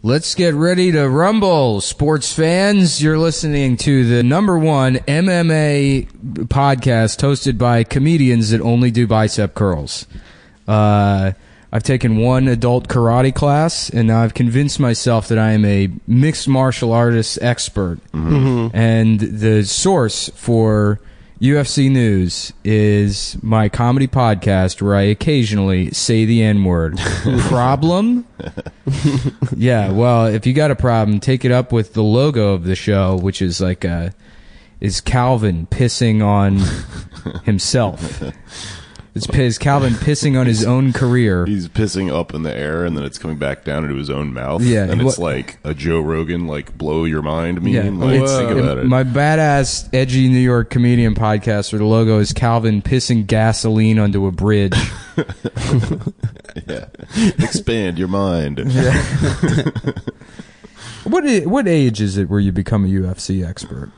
Let's get ready to rumble, sports fans. You're listening to the #1 MMA podcast hosted by comedians that only do bicep curls. I've taken one adult karate class, and now I've convinced myself that I am a mixed martial artist expert. Mm-hmm. And the source for UFC news is my comedy podcast where I occasionally say the N-word. Problem? Yeah, well, if you got a problem, take it up with the logo of the show, which is like is Calvin pissing on himself. It's Calvin pissing on his own career. He's pissing up in the air, and then it's coming back down into his own mouth. Yeah, and it's like a Joe Rogan, like, blow your mind meme. Yeah, like, think about it. My badass, edgy New York comedian podcast, where the logo is Calvin pissing gasoline onto a bridge. Yeah, expand your mind. Yeah. What age is it where you become a UFC expert?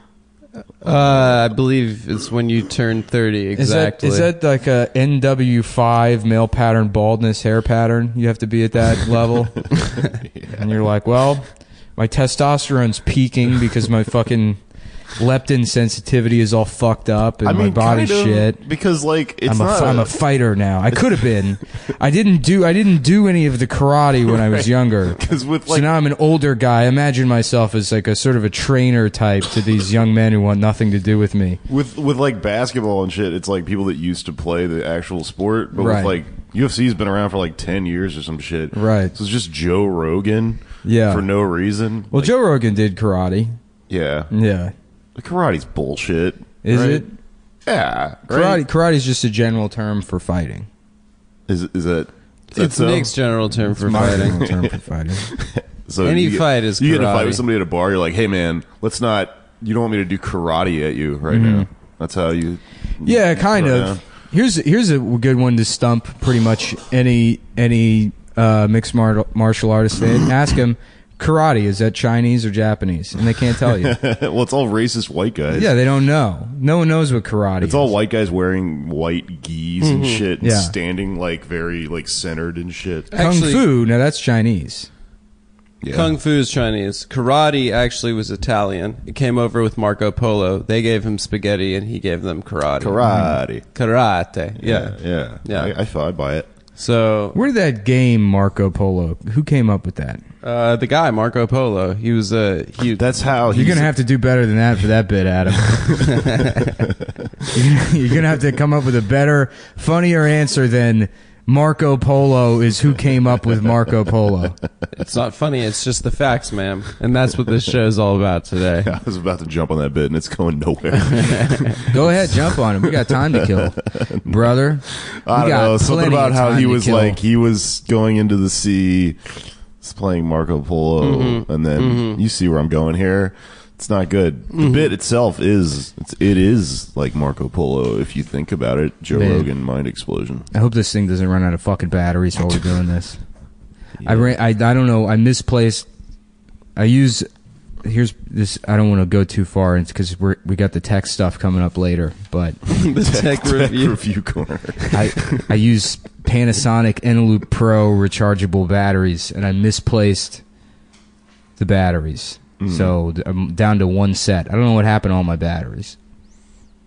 I believe it's when you turn 30, exactly. Is that like a NW5 male pattern baldness hair pattern? You have to be at that level? Yeah. And you're like, well, my testosterone's peaking because my fucking leptin sensitivity is all fucked up and my body's shit. Because, like, I'm a fighter now. I could have been. I didn't do any of the karate when I was younger. So now I'm an older guy. I imagine myself as like a sort of a trainer type to these young men who want nothing to do with me. With like basketball and shit, it's like people that used to play the actual sport, but with like UFC's been around for like 10 years or some shit. Right. So it's just Joe Rogan for no reason. Well, like, Joe Rogan did karate. Yeah. Yeah. Karate's bullshit. Is it? Yeah. Karate's just a general term for fighting. Is it? It's Nick's general term for fighting. General term for fighting. So any fight is karate. You get in a fight with somebody at a bar, you're like, hey man, you don't want me to do karate at you right now. That's how you... Yeah, kind of. Down. Here's a good one to stump pretty much any mixed martial artist fan. Ask him, karate, is that Chinese or Japanese? And they can't tell you. Well, it's all racist white guys. Yeah, they don't know. No one knows what karate is. It's all white guys wearing white gis and shit and standing like very like centered and shit. Kung Fu, now that's Chinese. Yeah. Kung Fu is Chinese. Karate actually was Italian. It came over with Marco Polo. They gave him spaghetti and he gave them karate. Karate. Yeah. I thought I'd buy it. So where did that game Marco Polo? Who came up with that? The guy Marco Polo. He was That's how you're gonna have to do better than that for that bit, Adam. You're gonna have to come up with a better, funnier answer than Marco Polo is who came up with Marco Polo. It's not funny. It's just the facts, ma'am, and that's what this show is all about today. I was about to jump on that bit, and it's going nowhere. Go ahead, jump on him. We got time to kill, brother. I don't know, something about how he was like he was going into the sea, playing Marco Polo, and then you see where I'm going here. It's not good. The bit itself is like Marco Polo if you think about it. Joe Rogan mind explosion. I hope this thing doesn't run out of fucking batteries while we're doing this. Yeah. I don't know. I misplaced. Here's this. I don't want to go too far because we got the tech stuff coming up later. But the tech review corner. I use Panasonic Eneloop Pro rechargeable batteries, and I misplaced the batteries. So I'm down to one set. I don't know what happened to all my batteries.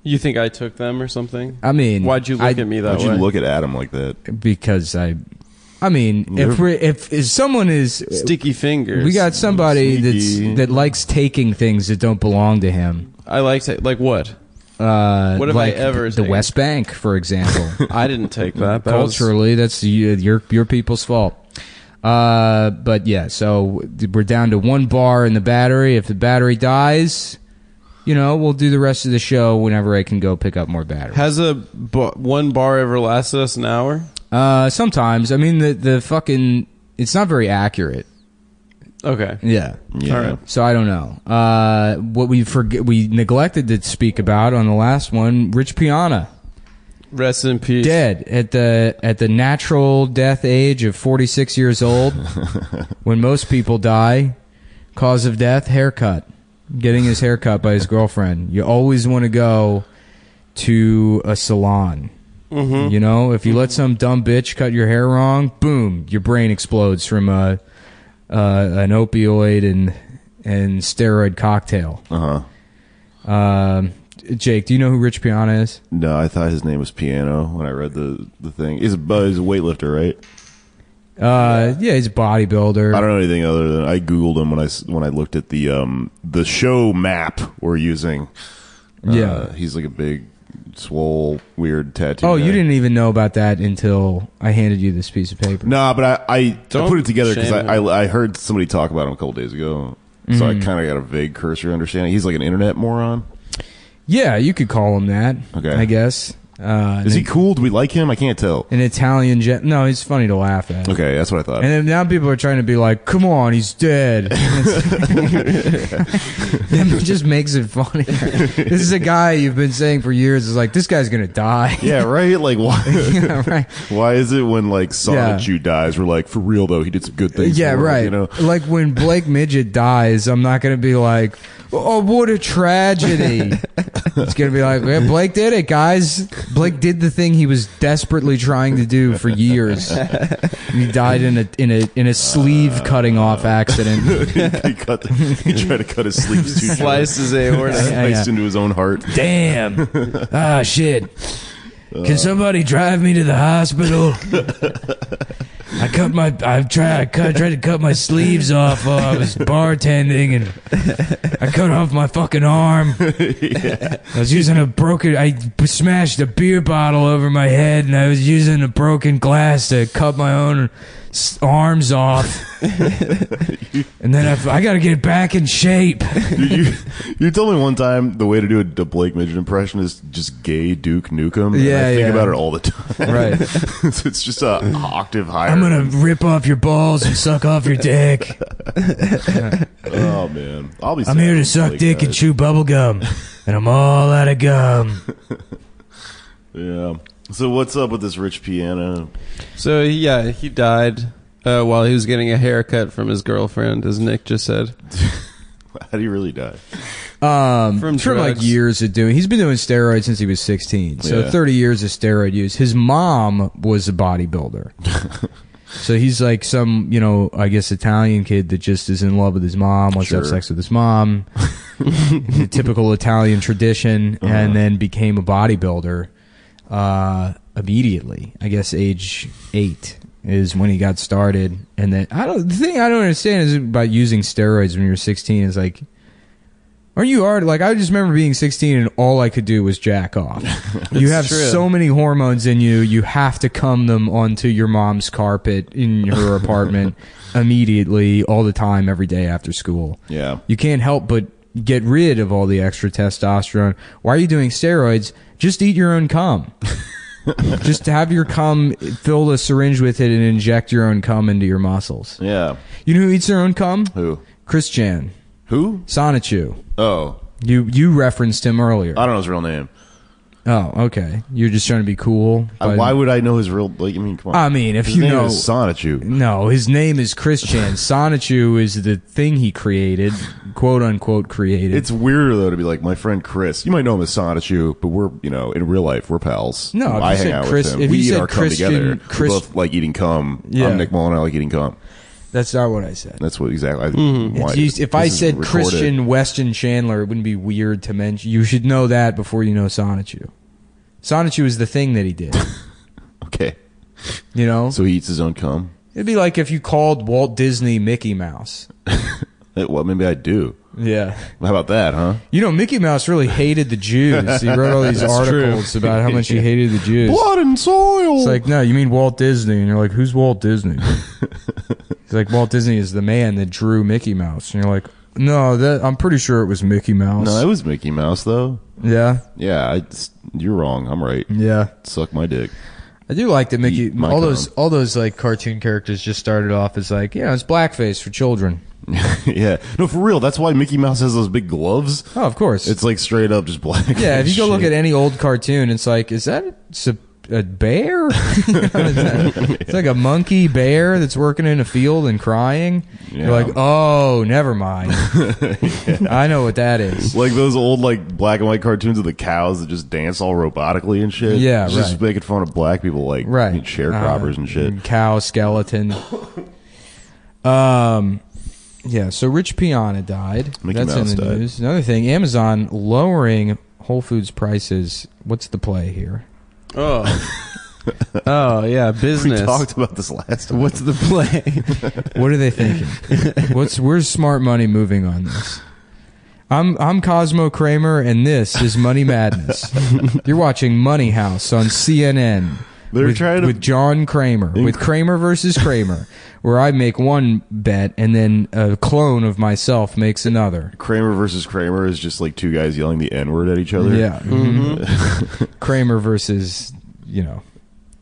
You think I took them or something? I mean, why'd you look at me that way? Why'd you look at Adam like that? Because I mean, if someone is sticky fingers, we got somebody that likes taking things that don't belong to him. I like what? What have I ever taken? The West Bank, for example. I didn't take that. Culturally, that's your people's fault. But yeah, so we're down to one bar in the battery. If the battery dies, we'll do the rest of the show whenever I can go pick up more batteries. Has one bar ever lasted us an hour? Sometimes. I mean, the fucking, it's not very accurate. Okay. Yeah. All right. So I don't know. What we neglected to speak about on the last one, Rich Piana. Rest in peace. Dead at the natural death age of 46 years old. When most people die, cause of death, haircut. Getting his hair cut by his girlfriend. You always want to go to a salon. If you let some dumb bitch cut your hair wrong, boom, your brain explodes from a an opioid and steroid cocktail. Jake, do you know who Rich Piana is? No, I thought his name was Piano when I read the thing. He's a weightlifter, right? Yeah, he's a bodybuilder. I don't know anything other than I googled him when I looked at the show map we're using. He's like a big, swole, weird tattoo. Oh, guy. You didn't even know about that until I handed you this piece of paper. No, but I put it together because I heard somebody talk about him a couple days ago, so I kind of got a vague cursory understanding. He's like an internet moron. Yeah, you could call him that. Okay, I guess. Is he cool? Do we like him? I can't tell. An Italian no, he's funny to laugh at. Okay, that's what I thought. And then now people are trying to be like, come on, he's dead. That just makes it funny. This is a guy you've been saying for years is like, this guy's gonna die. Yeah, right? Like, why? Yeah, right. Why is it when like Sonichu dies, we're like, for real though, he did some good things. Yeah, right. You know? Like when Blake Midget dies, I'm not gonna be like, oh, what a tragedy. It's going to be like, yeah, Blake did it, guys. Blake did the thing he was desperately trying to do for years. He died in a sleeve cutting off accident. He tried to cut his sleeves too short. Sliced his aorta. Sliced into his own heart. Damn. Ah, shit. Can somebody drive me to the hospital? I tried to cut my sleeves off while I was bartending, and I cut off my fucking arm. I was using I smashed a beer bottle over my head, and I was using a broken glass to cut my own arms off. And then I got to get back in shape. You told me one time the way to do a Blake Midget impression is just gay Duke Nukem. Yeah, I think about it all the time. Right. It's just an octave higher. I'm going to rip off your balls and suck off your dick. Oh, man. I'm here to suck dick and chew bubble gum. And I'm all out of gum. Yeah. So what's up with this Rich Piana? So yeah, he died while he was getting a haircut from his girlfriend, as Nick just said. How did he really die? From like years of doing. He's been doing steroids since he was 16. So 30 years of steroid use. His mom was a bodybuilder. So he's like some, I guess Italian kid that just is in love with his mom, wants to have sex with his mom. The typical Italian tradition, and then became a bodybuilder. Immediately, I guess age 8 is when he got started. And then the thing I don't understand is about using steroids when you're 16 is like, aren't you already like, I just remember being 16 and all I could do was jack off. You have so many hormones in you have to cum them onto your mom's carpet in her apartment immediately, all the time, every day after school. Yeah, you can't help but get rid of all the extra testosterone. Why are you doing steroids? Just eat your own cum. Just have your cum, fill a syringe with it, and inject your own cum into your muscles. Yeah. You know who eats their own cum? Who? Christian. Who? Sonichu. Oh. You referenced him earlier. I don't know his real name. Oh, okay. You're just trying to be cool. Why would I know his real? Like, I mean, come on. I mean, if his you name know is Sonichu. No, his name is Christian. Sonichu is the thing he created, quote unquote created. It's weirder though to be like my friend Chris. You might know him as Sonichu, but we're in real life we're pals. No, I hang out with him. If we eat our cum together. We both like eating cum. Yeah. I'm Nick Mullen. I like eating cum. That's not what I said. That's what exactly. If I said Christian Weston Chandler, it wouldn't be weird to mention. You should know that before you know Sonichu. Sonichu is the thing that he did. Okay. So he eats his own cum? It'd be like if you called Walt Disney Mickey Mouse. Well, maybe I do. Yeah. How about that, huh? Mickey Mouse really hated the Jews. He wrote all these articles about how much he hated the Jews. Blood and soil! It's like, no, you mean Walt Disney. And you're like, who's Walt Disney? He's like, Walt Disney is the man that drew Mickey Mouse. And you're like, no, I'm pretty sure it was Mickey Mouse. No, it was Mickey Mouse, though. Yeah? Yeah, you're wrong. I'm right. Yeah. Suck my dick. I do like that Mickey. All those like cartoon characters just started off as like, it's blackface for children. Yeah. No, for real. That's why Mickey Mouse has those big gloves. Oh, of course. It's like straight up just black. Yeah, if you go look at any old cartoon, it's like, is that a bear? It's like a monkey bear that's working in a field and crying. Yeah. You're like, oh, never mind. Yeah. I know what that is. Like those old like black and white cartoons of the cows that just dance all robotically and shit. Yeah, just making fun of black people like sharecroppers and shit. Cow skeleton. Yeah, so Rich Piana died. Mickey That's Mouse in the died. news. Another thing, Amazon lowering Whole Foods prices. What's the play here? Oh. Oh, yeah, business. We talked about this last time. What's the play? What are they thinking? Where's smart money moving on this? I'm Cosmo Kramer, and this is Money Madness. You're watching Money House on CNN with John Kramer, with Kramer versus Kramer, where I make one bet and then a clone of myself makes another. Kramer versus Kramer is just like two guys yelling the N-word at each other. Yeah. Mm-hmm. Kramer versus,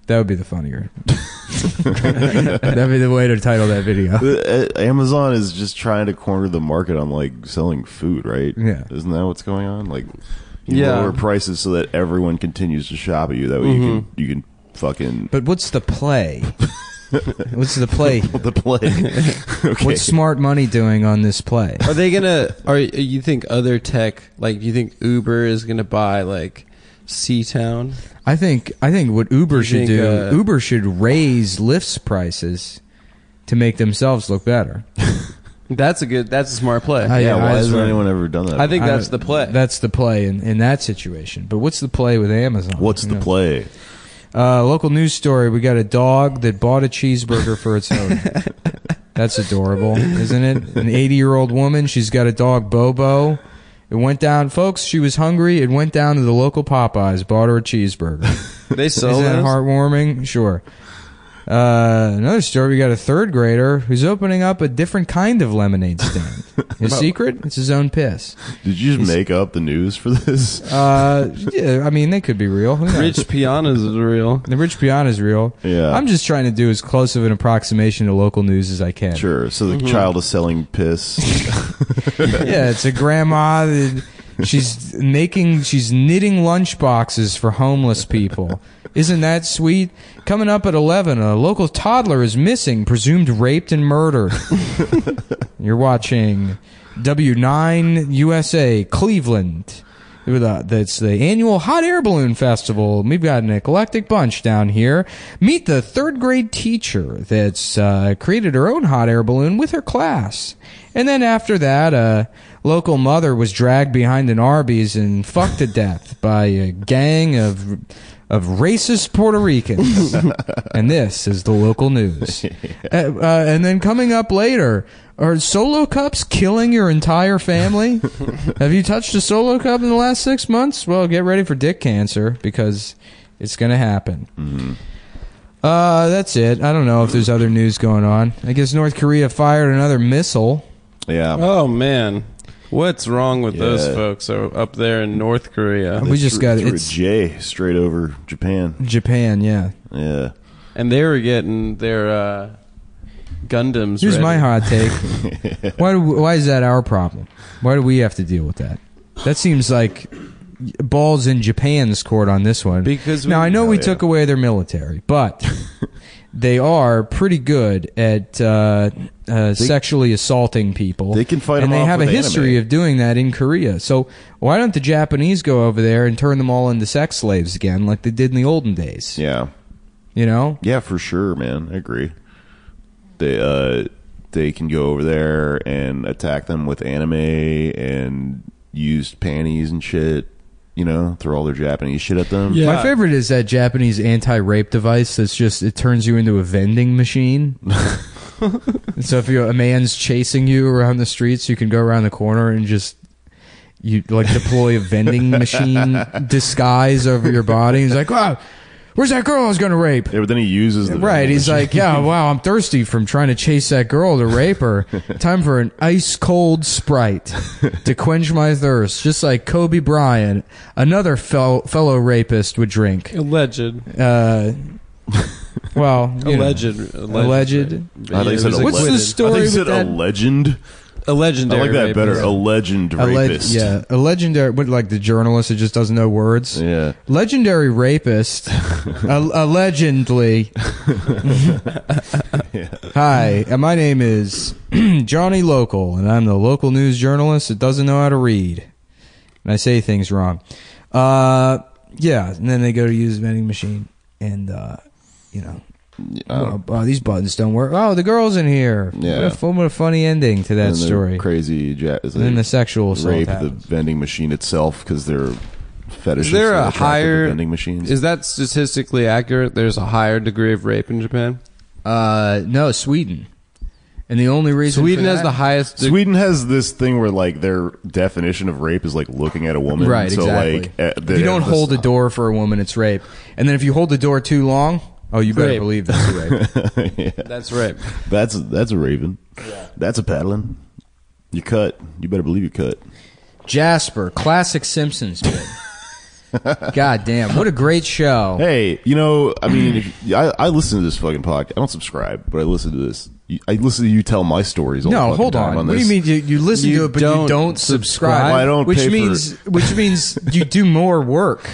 that would be the funnier. That'd be the way to title that video. Amazon is just trying to corner the market on like selling food, right? Yeah. Isn't that what's going on? Like, lower prices so that everyone continues to shop at you. That way you can fucking. But what's the play? What's the play? The play. Okay. What's smart money doing on this play? Are they gonna? You think other tech, like, you think Uber is gonna buy like Cumtown? I think what Uber should do, Uber should raise Lyft's prices to make themselves look better. That's a smart play. Why hasn't anyone ever done that? I think that's the play. That's the play in that situation. But what's the play with Amazon? What's the play? Local news story. We got a dog that bought a cheeseburger for its owner. That's adorable, isn't it? An 80-year-old woman. She's got a dog, Bobo. It went down, folks. She was hungry. It went down to the local Popeyes, bought her a cheeseburger. They sell Isn't that those? heartwarming? Sure. Another story. We got a third grader who's opening up a different kind of lemonade stand. His secret? It's his own piss. Did you just make up the news for this? Yeah, I mean, they could be real. Rich Piana's is real. The Rich Piana's real. Yeah. I'm just trying to do as close of an approximation to local news as I can. Sure. So the child is selling piss. Yeah, it's a grandma that she's knitting lunch boxes for homeless people. Isn't that sweet? Coming up at 11, a local toddler is missing, presumed raped and murdered. You're watching W9 USA, Cleveland. That's the annual Hot Air Balloon Festival. We've got an eclectic bunch down here. Meet the third grade teacher that's created her own hot air balloon with her class. And then after that, a local mother was dragged behind an Arby's and fucked to death by a gang of racist Puerto Ricans. And this is the local news. And then coming up later, are Solo Cups killing your entire family? Have you touched a Solo Cup in the last 6 months? Well, get ready for dick cancer, because it's going to happen. Mm-hmm. That's it. I don't know if there's other news going on. I guess North Korea fired another missile. Yeah. Oh, man. What's wrong with those folks up there in North Korea? We just got it. J straight over Japan. Japan, yeah. Yeah. And they were getting their Gundams Here's ready. my hot take. Why is that our problem? Why do we have to deal with that? That seems like balls in Japan's court on this one. Because now, I know we took away their military, but they are pretty good at sexually assaulting people. They can fight and them they off have a with history anime. of doing that in Korea. So why don't the Japanese go over there and turn them all into sex slaves again, like they did in the olden days? Yeah. You know? Yeah, for sure, man. I agree. They can go over there and attack them with anime and used panties and shit. You know, throw all their Japanese shit at them. Yeah. My favorite is that Japanese anti-rape device that's just, it turns you into a vending machine. And so if a man's chasing you around the streets, you can go around the corner and just, you like deploy a vending machine disguise over your body. He's like, wow, where's that girl I was going to rape? Yeah, but then he uses the Right, he's machine. like, yeah, wow, I'm thirsty from trying to chase that girl to rape her. Time for an ice-cold Sprite to quench my thirst, just like Kobe Bryant, another fellow rapist, would drink. Alleged. Well, Alleged. Alleged. I think you said What's the story I think you with said that? a legend. A legendary I like that rapist. better. A legend rapist. A legendary, what, like the journalist that just doesn't know words? Yeah. Legendary rapist, allegedly. Hi, my name is Johnny Local, and I'm the local news journalist that doesn't know how to read. And I say things wrong. Yeah, and then they go to use a vending machine, and, Oh, these buttons don't work. Oh, the girl's in here. Yeah. What a funny ending to that and story. Crazy. And then the sexual assault rape happens. the vending machine itself because they're fetishes. Is there a higher vending machines? Is that statistically accurate? There's a higher degree of rape in Japan. No, Sweden. And the only reason Sweden has the highest. Sweden has this thing where like their definition of rape is like looking at a woman. Right, so exactly. like if you don't hold the door for a woman, it's rape. And then if you hold the door too long, oh, you better believe that's rape. Yeah. That's rape. That's a raven. Yeah. That's a paddling. You cut. You better believe you cut. Jasper, classic Simpsons bit. God damn, what a great show. Hey, I mean, I listen to this fucking podcast. I don't subscribe, but I listen to this. I listen to you tell my stories all the fucking hold time on. this. What do you mean you listen to it, but you don't subscribe? Well, I don't which pay means you do more work.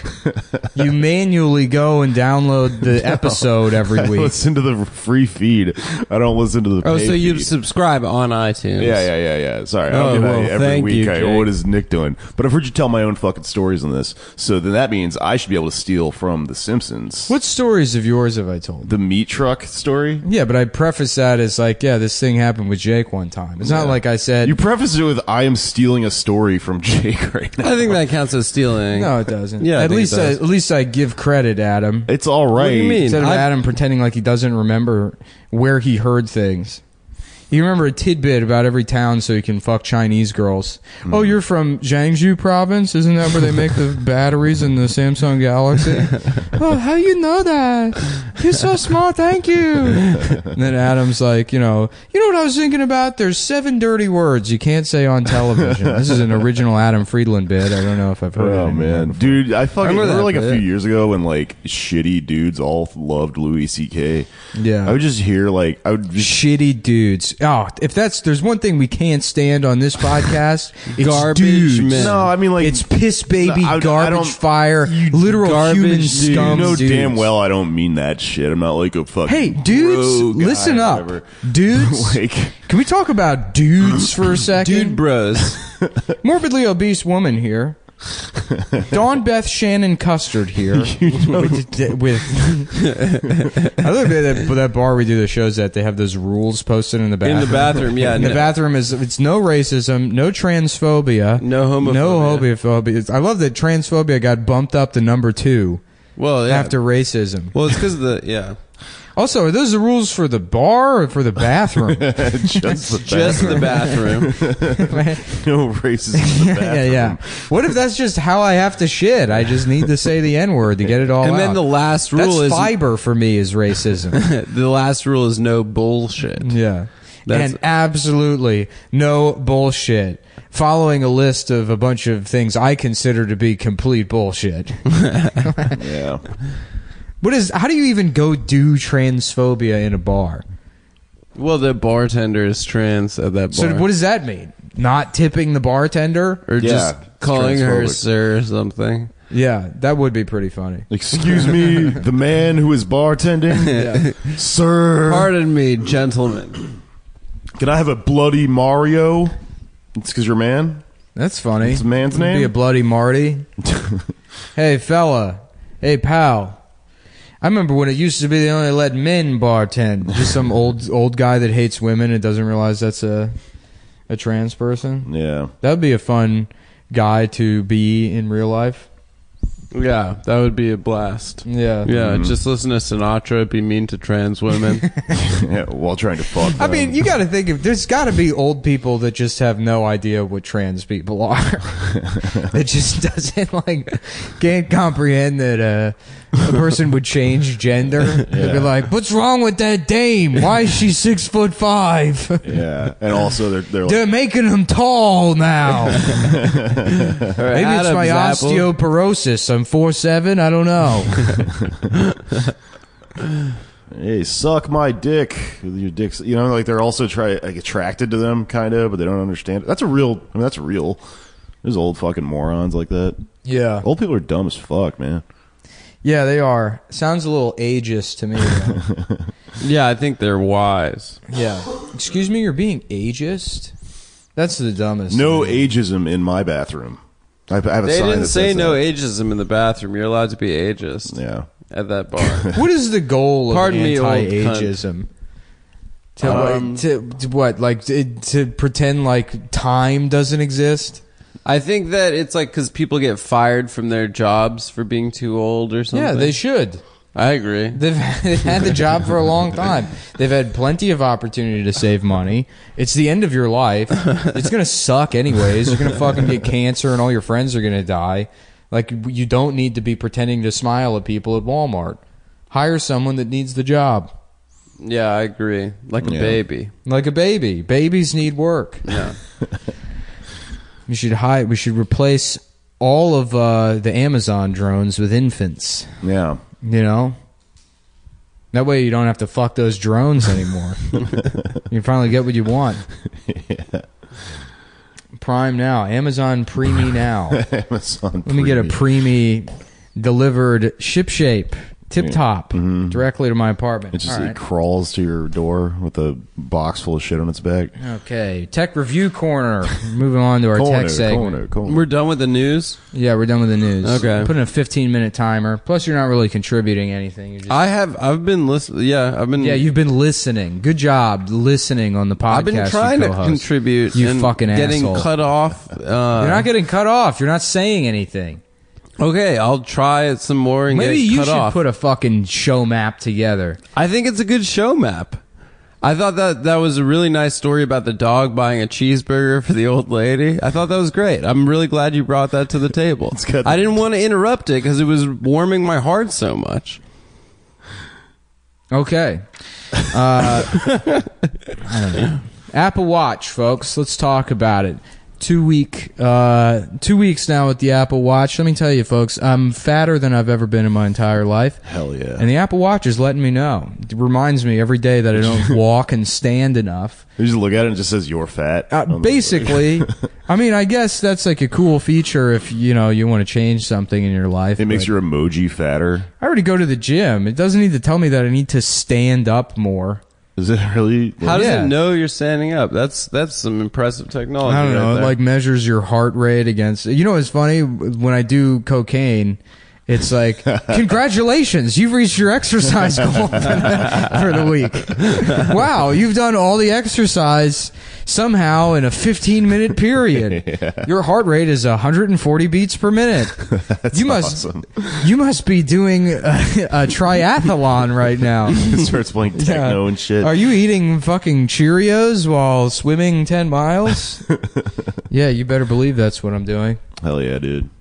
You manually go and download the episode every week. I listen to the free feed. I don't listen to the pay so you feed. subscribe on iTunes. Yeah. Sorry. I don't do that every week. What is Nick doing? But I've heard you tell my own fucking stories on this. So then that means I should be able to steal from The Simpsons. What stories of yours have I told? The meat truck story? Yeah, but I preface that as like, this thing happened with Jake one time. It's not like I said... You preface it with, I am stealing a story from Jake right now. I think that counts as stealing. No, it doesn't. Yeah, at least I give credit, Adam. It's all right. What do you mean? Instead of Adam pretending like he doesn't remember where he heard things. You remember a tidbit about every town so you can fuck Chinese girls. Oh, you're from Jiangsu province? Isn't that where they make the batteries in the Samsung Galaxy? Oh, how you know that? You're so smart, thank you. And then Adam's like, you know what I was thinking about? There's 7 dirty words you can't say on television. This is an original Adam Friedland bit. I don't know if I've heard it. Oh, man. Dude, I remember like a few years ago when like shitty dudes all loved Louis C.K. Yeah. I would just hear shitty dudes. Oh, there's one thing we can't stand on this podcast, it's garbage dudes. men. No, I mean like It's piss baby, I garbage don't- fire, literal garbage human dude. scum. you know dudes. damn well I don't mean that shit. I'm not like a fucking Hey, dudes, bro guy listen or up. whatever. Dudes, Like, can we talk about dudes for a second? Dude bros. Morbidly obese woman here. Dawn Beth Shannon Custard here. with I love that bar we do the shows at. They have those rules posted in the bathroom. In the bathroom, yeah. The bathroom it's no racism, no transphobia, No homophobia. no homophobia. I love that transphobia got bumped up to number 2 Well, yeah. after racism. Well, it's because of the yeah. Also, are those the rules for the bar or for the bathroom? just the bathroom. No racism in the bathroom. Yeah. What if that's just how I have to shit? I just need to say the N-word to get it all out. And then the last rule That's is fiber for me is racism. the last rule is no bullshit. Yeah. That's- And absolutely no bullshit. Following a list of a bunch of things I consider to be complete bullshit. Yeah. How do you even go do transphobia in a bar? Well, the bartender is trans at that bar. So what does that mean? Not tipping the bartender? Or just Yeah, it's calling her transphobic. sir or something. Yeah, that would be pretty funny. Excuse me, the man who is bartending, sir. Pardon me, gentlemen. Can I have a bloody Mario? It's because you're a man. That's funny. What's the man's It'd name? Be a bloody Marty. Hey, fella. Hey, pal. I remember when it used to be they only let men bartend. Just some old guy that hates women and doesn't realize that's a trans person. Yeah. That would be a fun guy to be in real life. Yeah, that would be a blast. Yeah. Yeah, just listen to Sinatra be mean to trans women. Yeah, while trying to fuck them. I mean, you got to think of there's got to be old people that just have no idea what trans people are. That just doesn't can't comprehend that a person would change gender. They'd be like, "What's wrong with that dame? Why is she 6'5"? Yeah, and also they're like, They're making him tall now. Maybe it's my osteoporosis. I'm 4'7". I don't know. hey, suck my dick. Your dick's, like they're also attracted to them, kind of, but they don't understand it. That's real. There's old fucking morons like that. Yeah. Old people are dumb as fuck, man. Yeah, they are. Sounds a little ageist to me. Though. Yeah, I think they're wise. Yeah. Excuse me, you're being ageist? That's the dumbest. No thing. ageism in my bathroom. I have a They sign didn't that say says no that. ageism in the bathroom. You're allowed to be ageist. Yeah. at that bar. What is the goal of anti-ageism? To pretend like time doesn't exist? I think that it's like because people get fired from their jobs for being too old or something. Yeah, they should. I agree. They've had the job for a long time. They've had plenty of opportunity to save money. It's the end of your life. It's going to suck anyways. You're going to fucking get cancer and all your friends are going to die. Like, you don't need to be pretending to smile at people at Walmart. Hire someone that needs the job. Yeah, I agree. Like a baby. Like a baby. Babies need work. Yeah. We should replace all of the Amazon drones with infants. Yeah. You know? That way you don't have to fuck those drones anymore. You finally get what you want. Yeah. Prime now. Amazon Preemie now. Amazon Let me get a Preemie delivered shipshape. Tip-top. Mm-hmm. Directly to my apartment. It crawls to your door with a box full of shit on its back. Okay. Tech Review Corner. Moving on to our tech segment. We're done with the news? Yeah, we're done with the news. Okay. I'm putting a 15-minute timer. Plus, you're not really contributing anything. I've been listening. Yeah, you've been listening. Good job listening on the podcast. I've been trying to contribute. You fucking getting asshole. Cut off. You're not getting cut off. You're not saying anything. Okay, I'll try it some more and maybe get you cut should off. Put a fucking show map together. I think it's a good show map. I thought that was a really nice story about the dog buying a cheeseburger for the old lady. I thought that was great. I'm really glad you brought that to the table. I didn't want to interrupt it because it was warming my heart so much. Okay. I don't know. Apple Watch, folks. Let's talk about it. 2 weeks now with the Apple Watch. Let me tell you, folks, I'm fatter than I've ever been in my entire life. Hell yeah. And the Apple Watch is letting me know. It reminds me every day that I don't walk and stand enough. You just look at it and it just says, you're fat. Basically, I mean, I guess that's like a cool feature if, you want to change something in your life. It makes your emoji fatter. I already go to the gym. It doesn't need to tell me that I need to stand up more. Is it really? How does it know you're standing up? That's some impressive technology. I don't know. It like measures your heart rate against. You know what's funny? When I do cocaine, it's like, congratulations, you've reached your exercise goal for the week. Wow, you've done all the exercise somehow in a 15-minute period. Yeah. Your heart rate is 140 beats per minute. That's awesome. You must be doing a triathlon right now. It starts playing techno and shit. Are you eating fucking Cheerios while swimming 10 miles? Yeah, you better believe that's what I'm doing. Hell yeah, dude.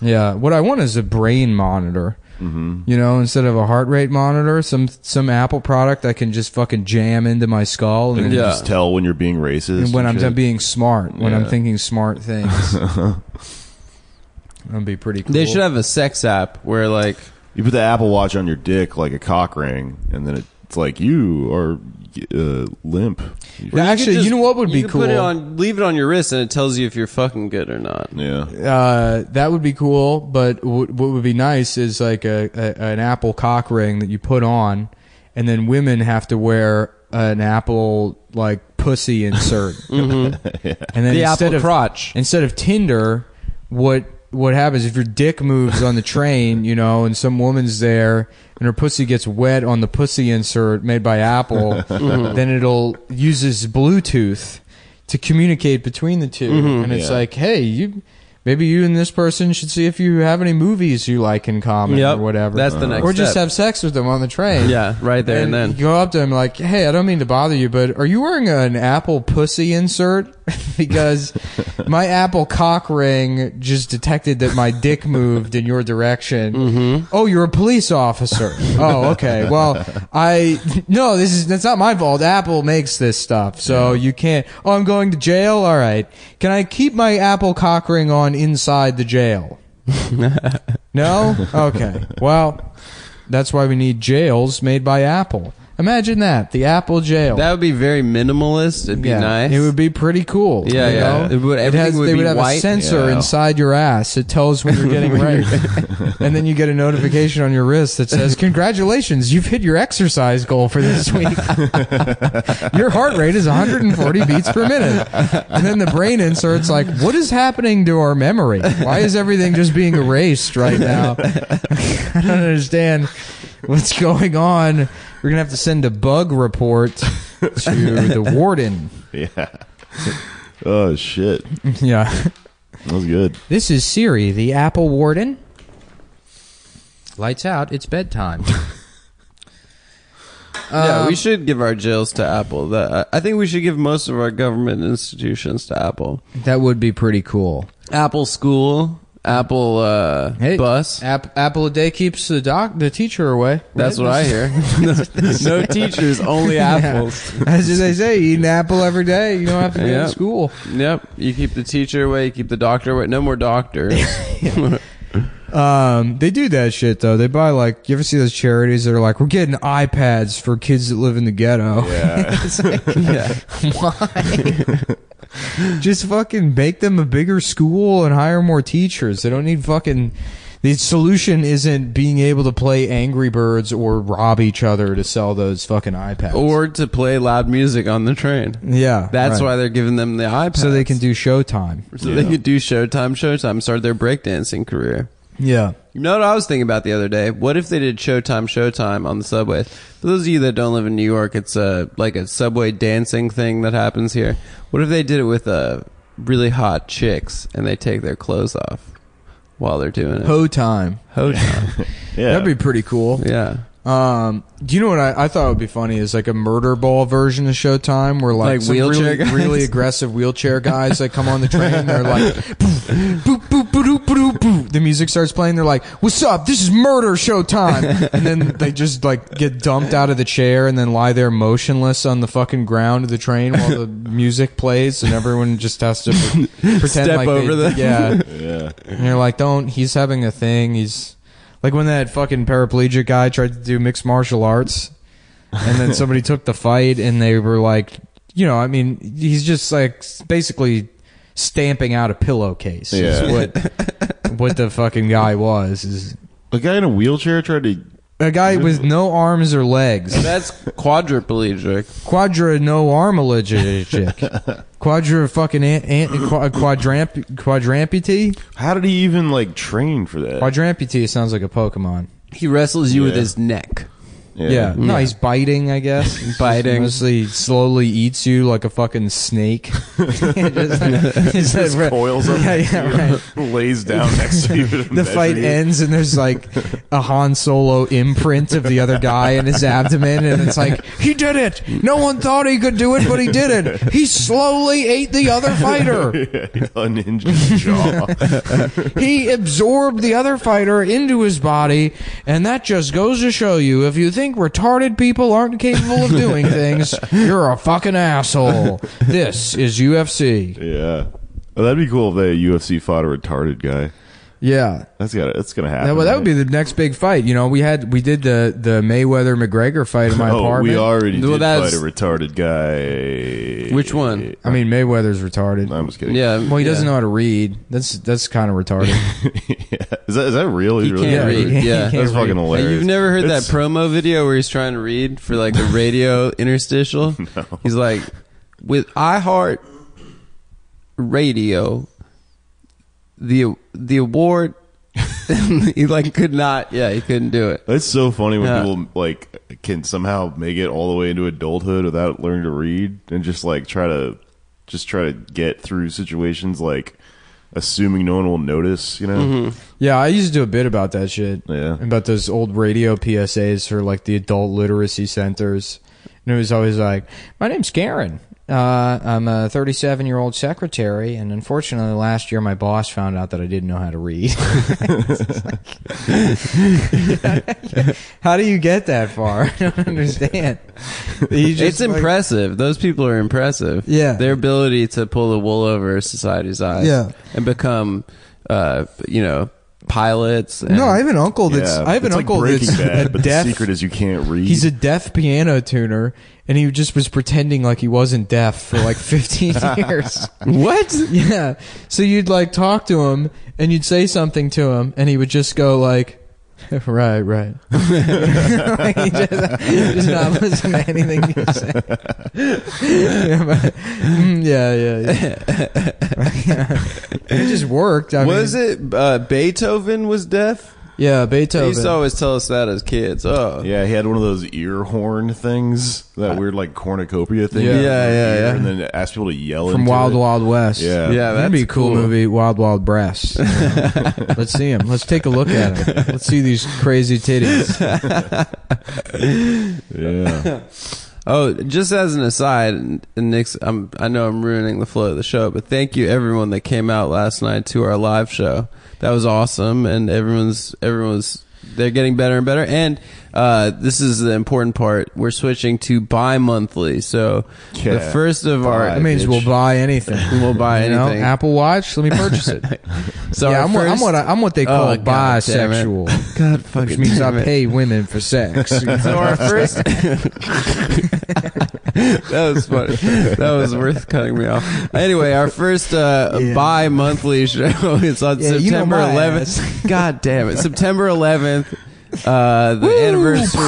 Yeah, what I want is a brain monitor. Mm-hmm. Instead of a heart rate monitor, some Apple product that can just fucking jam into my skull and just tell when you're being racist. And when I'm being smart, when I'm thinking smart things. That'd be pretty cool. They should have a sex app where like you put the Apple Watch on your dick like a cock ring, and then it's like you are limp. Actually, you know what would be cool? Leave it on your wrist, and it tells you if you're fucking good or not. Yeah, that would be cool. But what would be nice is like an Apple cock ring that you put on, and then women have to wear an Apple like pussy insert. Mm-hmm. Yeah. And then the Apple crotch instead of Tinder, what happens if your dick moves on the train, and some woman's there and her pussy gets wet on the pussy insert made by Apple, then it'll uses Bluetooth to communicate between the two. Mm-hmm. And it's like, hey, maybe you and this person should see if you have any movies you like in common or whatever. That's the next Or just step. have sex with them on the train. Yeah, right there and then. You go up to them like, hey, I don't mean to bother you, but are you wearing an Apple pussy insert? Because my Apple cock ring just detected that my dick moved in your direction. Mm-hmm. Oh, you're a police officer. Oh, okay. Well, that's not my fault. Apple makes this stuff, so you can't. Oh, I'm going to jail? All right. Can I keep my Apple cock ring on inside the jail? No? Okay. Well, that's why we need jails made by Apple. Imagine that, the Apple jail. That would be very minimalist. It'd be nice. It would be pretty cool. Yeah, yeah. They would have white. a sensor inside your ass. It tells when you're getting raped. And then you get a notification on your wrist that says, congratulations, you've hit your exercise goal for this week. Your heart rate is 140 beats per minute. And then the brain insert's like, what is happening to our memory? Why is everything just being erased right now? I don't understand. what's going on. We're going to have to send a bug report to the warden. Yeah. Oh, shit. Yeah. That was good. This is Siri, the Apple warden. Lights out. It's bedtime. Yeah, we should give our jails to Apple. I think we should give most of our government institutions to Apple. That would be pretty cool. Apple School, Apple Bus. Apple a day keeps the teacher away. Right? That's what I hear. No teachers, only apples. As they say, you eat an apple every day. You don't have to go to school. Yep. You keep the teacher away, you keep the doctor away. No more doctors. They do that shit though. They buy you ever see those charities that are like, we're getting iPads for kids that live in the ghetto. Yeah. It's like, why? Just fucking make them a bigger school and hire more teachers. They don't need fucking... The solution isn't being able to play Angry Birds or rob each other to sell those fucking iPads. Or to play loud music on the train. Yeah. That's why they're giving them the iPads. So they can do Showtime. So they can do Showtime, start their breakdancing career. Yeah. You know what I was thinking about the other day? What if they did Showtime on the subway? For those of you that don't live in New York, it's like a subway dancing thing that happens here. What if they did it with really hot chicks and they take their clothes off while they're doing it? Ho time. Yeah. That'd be pretty cool. Yeah. Do you know what I thought would be funny is like a murder ball version of Showtime where like some wheelchair guys? really aggressive wheelchair guys that come on the train. They're like, boop, boop, boop, boop, boop, boop. The music starts playing. They're like, what's up? This is murder Showtime. And then they just like get dumped out of the chair and then lie there motionless on the fucking ground of the train while the music plays and everyone just has to pretend Step like over them. Yeah. Yeah. And you're like, he's having a thing. He's like when that fucking paraplegic guy tried to do mixed martial arts and then somebody took the fight and they were like, he's just like basically stamping out a pillowcase is what the fucking guy was. Is a guy in a wheelchair tried to... A guy with no arms or legs. That's quadriplegic. Quadramputee? How did he even train for that? Quadramputee sounds like a Pokemon. He wrestles you with his neck. Yeah. No, he's biting, I guess. Biting. Mostly slowly eats you like a fucking snake. Just coils up. Right. Lays down next to you. The fight ends and there's like a Han Solo imprint of the other guy in his abdomen and it's like, he did it! No one thought he could do it, but he did it! He slowly ate the other fighter! Unhinged his jaw. He absorbed the other fighter into his body, and that just goes to show you, if you think retarded people aren't capable of doing things, you're a fucking asshole. This is UFC. Yeah. Well, that'd be cool if the UFC fought a retarded guy. Yeah. That's gonna happen. That would be the next big fight. We did the Mayweather McGregor fight in my apartment. We already did fight a retarded guy. Which one? I mean, Mayweather's retarded. I'm just kidding. Yeah. Well, he doesn't know how to read. That's kind of retarded. Yeah. Is that real? He really can't read. Yeah. That's fucking hilarious. You've never heard that promo video where he's trying to read for like a radio interstitial? No. He's like, with iHeart Radio, the award, he couldn't do it. It's so funny when people can somehow make it all the way into adulthood without learning to read and just try to get through situations assuming no one will notice, Mm-hmm. Yeah, I used to do a bit about that shit. Yeah. About those old radio PSAs for the adult literacy centers. And it was always like, my name's Karen. I'm a 37-year-old secretary, and unfortunately last year my boss found out that I didn't know how to read. How do you get that far? I don't understand. It's impressive. Those people are impressive. Yeah. Their ability to pull the wool over society's eyes. Yeah. And become, pilots. No, I have an uncle that's Breaking Bad, but deaf. the secret is you can't read. He's a deaf piano tuner, and he just was pretending like he wasn't deaf for 15 years. What? Yeah. So you'd talk to him, and you'd say something to him, and he would just go right. He just not listen to anything you say. Yeah. It just worked. Was it Beethoven was deaf? Yeah, Beethoven. They used to always tell us that as kids. Oh. Yeah, he had one of those ear horn things, that weird like cornucopia thing. Yeah. And then asked people to yell from into Wild it. Wild West. Yeah. That'd be a cool movie. Wild Wild Breasts. Let's see him. Let's take a look at him. Let's see these crazy titties. Yeah. Oh, just as an aside, and Nick's, I know I'm ruining the flow of the show, but thank you everyone that came out last night to our live show. That was awesome, and everyone's they're getting better and better. And this is the important part. We're switching to bi-monthly. So the first of that means we'll buy anything. We'll buy anything. Apple Watch, let me purchase it. So yeah, I'm what they call bisexual. God fucking which means I pay women for sex. So our first that was funny. That was worth cutting me off. Anyway, our first bi-monthly show is on September 11th. God damn it. September 11th. The anniversary.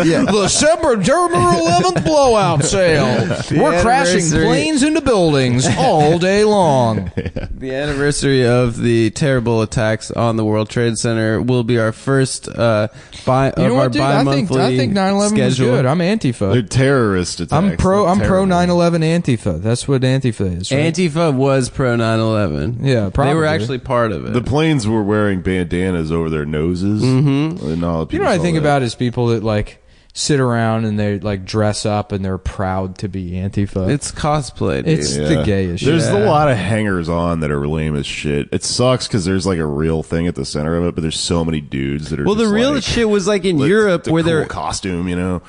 Yeah. The September 11th blowout sale. We're crashing planes into buildings all day long. The anniversary of the terrible attacks on the World Trade Center will be our first bi-monthly I think 9/11 was good. I'm Antifa. They're terrorist attacks. I'm pro 9/11 Antifa. That's what Antifa is. Right? Antifa was pro 9/11. Yeah, probably. They were actually part of it. The planes were wearing bandanas over their noses. Mm-hmm. And all the you know what I think about is people that like sit around and they like dress up and they're proud to be Antifa. It's cosplay, dude. It's the gayest shit. There's a lot of hangers on that are lame as shit. It sucks because there's like a real thing at the center of it, but there's so many dudes that are the real shit was like in Europe where they're costume, you know.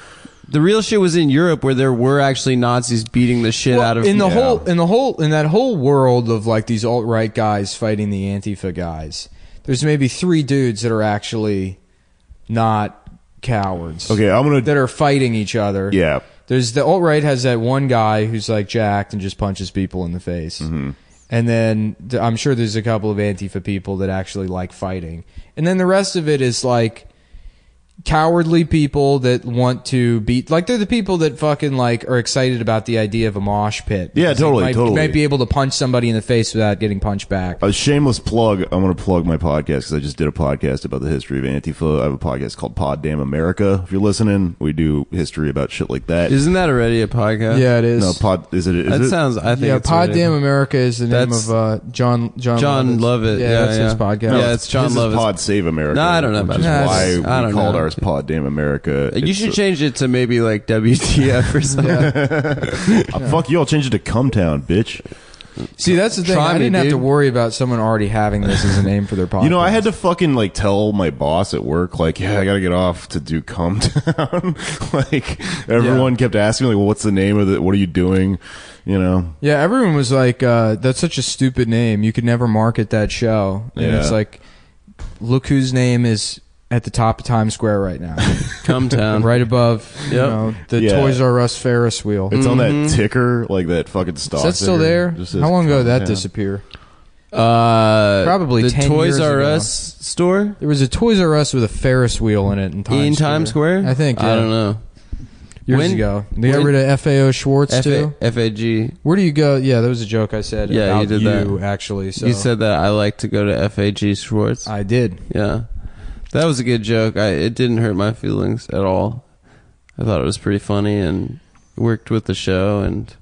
The real shit was in Europe where there were actually Nazis beating the shit out of in that whole world of like these alt-right guys fighting the Antifa guys. There's maybe 3 dudes that are actually not cowards. Okay, that are fighting each other. Yeah. There's the alt-right has that one guy who's like jacked and just punches people in the face. Mm-hmm. And then I'm sure there's a couple of Antifa people that actually like fighting. And then the rest of it is like cowardly people that want to beat, like they're the people that fucking like are excited about the idea of a mosh pit. Yeah, totally. Might be able to punch somebody in the face without getting punched back. A shameless plug. I'm going to plug my podcast because I just did a podcast about the history of Antifa. I have a podcast called Pod Damn America. If you're listening, we do history about shit like that. Isn't that already a podcast? Yeah, it is. No, Is it? Sounds. I think. Yeah, it's Pod Damn America is the name of John Lovett. Yeah, that's his podcast. Yeah, it's John Lovett. Pod Save America. No, I don't know about that. Which is why we called ours Pod Damn America. You should change it to maybe like WTF or something. Fuck you! I'll change it to Cumtown, bitch. See, that's the thing. I didn't have to worry about someone already having this as a name for their podcast. You know, I had to fucking like tell my boss at work, like, yeah, I got to get off to do Cumtown. Like, everyone kept asking me, like, well, what's the name of it? What are you doing? You know? Yeah, everyone was like, that's such a stupid name. You could never market that show. And it's like, look whose name is at the top of Times Square right now. Cumtown. Right above the Toys R Us Ferris wheel. It's on that ticker, like that fucking stock. Is that still there? How long ago did that disappear? Probably the 10 Toys years R ago. Us store? There was a Toys R Us with a Ferris wheel in it in Times Square? I think, I don't know. Years ago. They got rid of FAO Schwartz too? FAG. Where do you go? Yeah, that was a joke I said about you did that. Actually. So. You said that I like to go to FAG Schwartz. I did. Yeah. That was a good joke. It didn't hurt my feelings at all. I thought it was pretty funny and worked with the show. And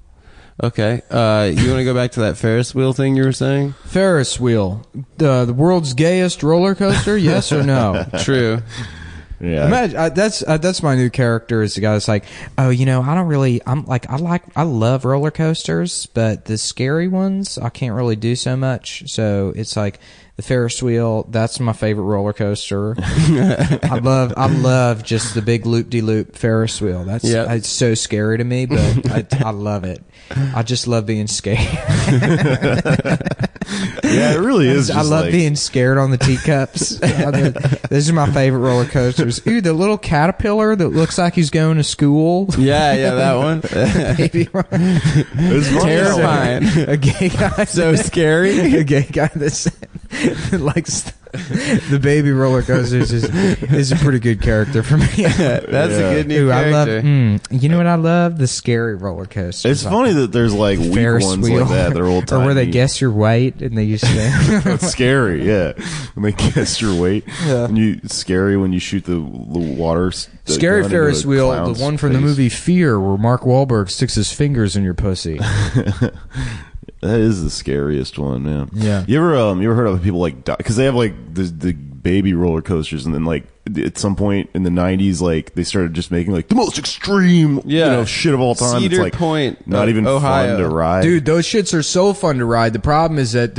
okay, you want to go back to that Ferris wheel thing you were saying? Ferris wheel, the world's gayest roller coaster? Yes or no? True. Yeah. Imagine, that's my new character is the guy that's like, oh, you know, I love roller coasters, but the scary ones I can't really do so much. So it's like the Ferris wheel. That's my favorite roller coaster. I love just the big loop-de-loop Ferris wheel. It's so scary to me, but I love it. I just love being scared. Yeah, it really is. I love being scared on the teacups. Those are my favorite roller coasters. Ooh, the little caterpillar that looks like he's going to school. Yeah, that one. Baby run. It's terrifying. A gay guy. So scary. A gay guy that likes The baby roller coasters is a pretty good character for me. That's a good new character. You know what I love? The scary roller coasters. It's funny that there's like weak ones like that. They're old timey. Or where they guess your weight and they used to. That's scary, yeah. When they guess your weight. Yeah. It's scary when you shoot the water. Scary Ferris wheel, the one from the movie Fear, where Mark Wahlberg sticks his fingers in your pussy. That is the scariest one, man. Yeah. You ever heard of people like because they have like the baby roller coasters, and then like at some point in the 90s, like they started just making like the most extreme, shit of all time. Cedar it's like Point, not even Ohio. fun to ride. Dude, those shits are so fun to ride. The problem is that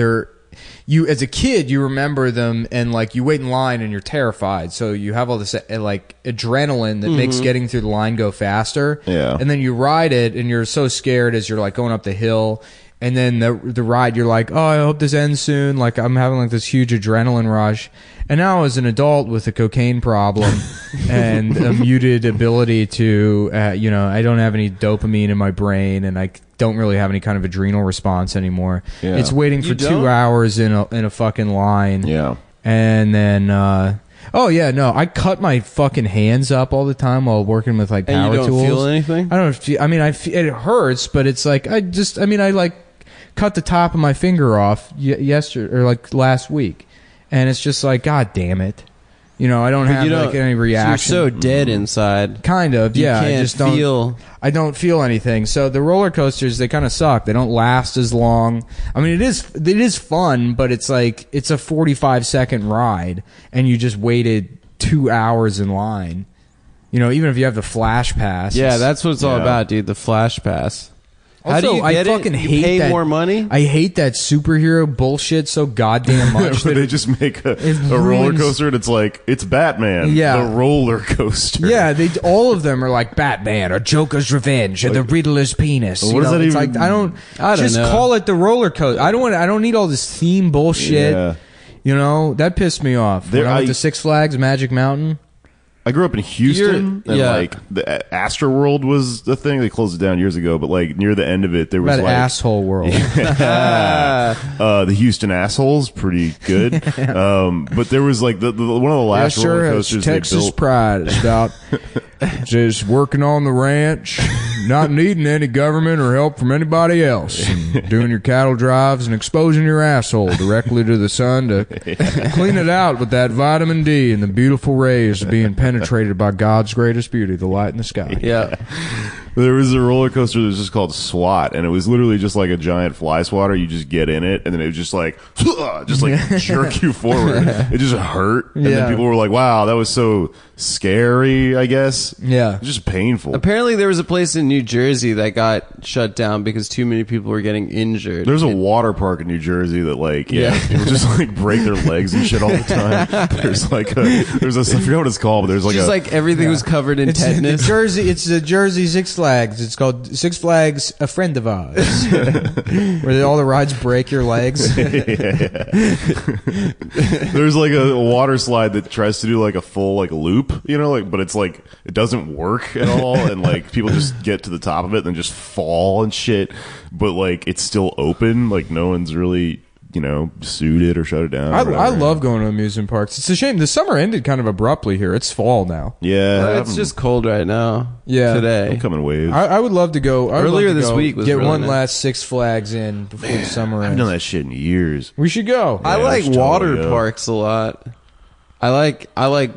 you as a kid, you remember them and like you wait in line and you're terrified. So you have all this like adrenaline that makes getting through the line go faster. Yeah. And then you ride it and you're so scared as you're like going up the hill. And then the ride, you're like, oh, I hope this ends soon. Like I'm having like this huge adrenaline rush. And now as an adult with a cocaine problem and a muted ability to, I don't have any dopamine in my brain and I don't really have any kind of adrenal response anymore. Yeah. It's waiting for 2 hours in a fucking line. Yeah. And then, I cut my fucking hands up all the time while working with like power tools. And you don't feel anything? I don't feel, it hurts, but it's like, I cut the top of my finger off yesterday or like last week. And it's just like, God damn it. I don't have like any reaction. So you're so dead inside. Kind of, yeah. I don't feel anything. So the roller coasters, they kind of suck. They don't last as long. I mean, it is fun, but it's like it's a 45-second ride, and you just waited 2 hours in line. Even if you have the flash pass. Yeah, that's what it's all about, dude. The flash pass. Also, how do you get I fucking it? You hate pay that, more money? I hate that superhero bullshit so goddamn much. They just make a roller coaster and it's like, it's Batman, the roller coaster. Yeah, all of them are like Batman or Joker's Revenge or the Riddler's penis. What does that it's even... like, I don't just know. Call it the roller coaster. I don't need all this theme bullshit. Yeah. That pissed me off. When I went to Six Flags Magic Mountain. I grew up in Houston, and like the Astro World was the thing. They closed it down years ago, but like near the end of it, there was like Asshole World. The Houston Assholes, pretty good. But there was like the one of the last roller coasters Texas they built. Pride. It's about just working on the ranch, not needing any government or help from anybody else, and doing your cattle drives and exposing your asshole directly to the sun to clean it out with that vitamin D and the beautiful rays of being penetrated by God's greatest beauty, the light in the sky. Yeah. There was a roller coaster that was just called SWAT, and it was literally just like a giant fly swatter. You just get in it, and then it was just like jerk you forward. It just hurt, and then people were like, "Wow, that was so scary." I guess. Yeah, it was just painful. Apparently, there was a place in New Jersey that got shut down because too many people were getting injured. There's a water park in New Jersey that people just like break their legs and shit all the time. There's like I forget what it's called, but there's like just like everything was covered in tetanus. It's the Jersey Six Flags. It's called Six Flags, a friend of ours, where all the rides break your legs. There's like a water slide that tries to do like a full like loop, but it's like it doesn't work at all, and like people just get to the top of it and then just fall and shit. But like it's still open, like no one's really sued it or shut it down. I love going to amusement parks. It's a shame the summer ended kind of abruptly here. It's fall now. Yeah, it's just cold right now. Yeah, today I'm coming waves. I would love to go. Earlier this week was get really one nice. last Six Flags in before the summer ends. I've done that shit in years. We should go. I like water parks a lot. I like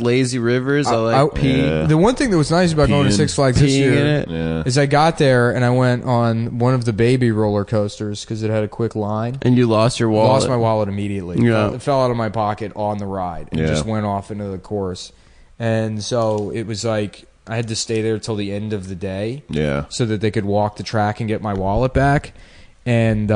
lazy rivers. I like pee. Yeah. The one thing that was nice about going to Six Flags this year Yeah. is I got there and I went on one of the baby roller coasters because it had a quick line. And you lost your wallet. Lost my wallet immediately. Yeah. It fell out of my pocket on the ride and just went off into the course. And so it was like I had to stay there till the end of the day. Yeah. So that they could walk the track and get my wallet back. And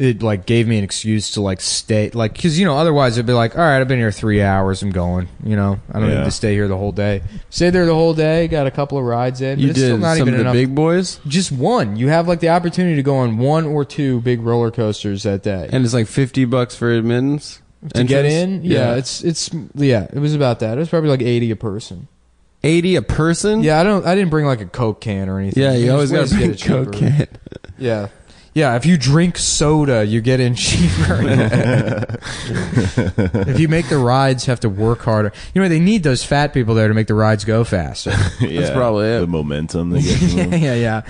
it like gave me an excuse to like stay, like, because otherwise I'd be like, all right, I've been here 3 hours, I'm going, I don't need to stay here the whole day. Stayed there the whole day, got a couple of rides in. You but it's still did not some even of the enough. big boys, Just one. You have like the opportunity to go on one or two big roller coasters that day, and it's like $50 for admittance to get in. Yeah, it was about that. It was probably like 80 a person. 80 a person? Yeah, I didn't bring like a Coke can or anything. Yeah, you always got gotta bring a Coke can. Yeah. Yeah, if you drink soda, you get in cheaper. If you make the rides have to work harder. You know, they need those fat people there to make the rides go faster. Yeah, that's probably it. The momentum they get. Yeah.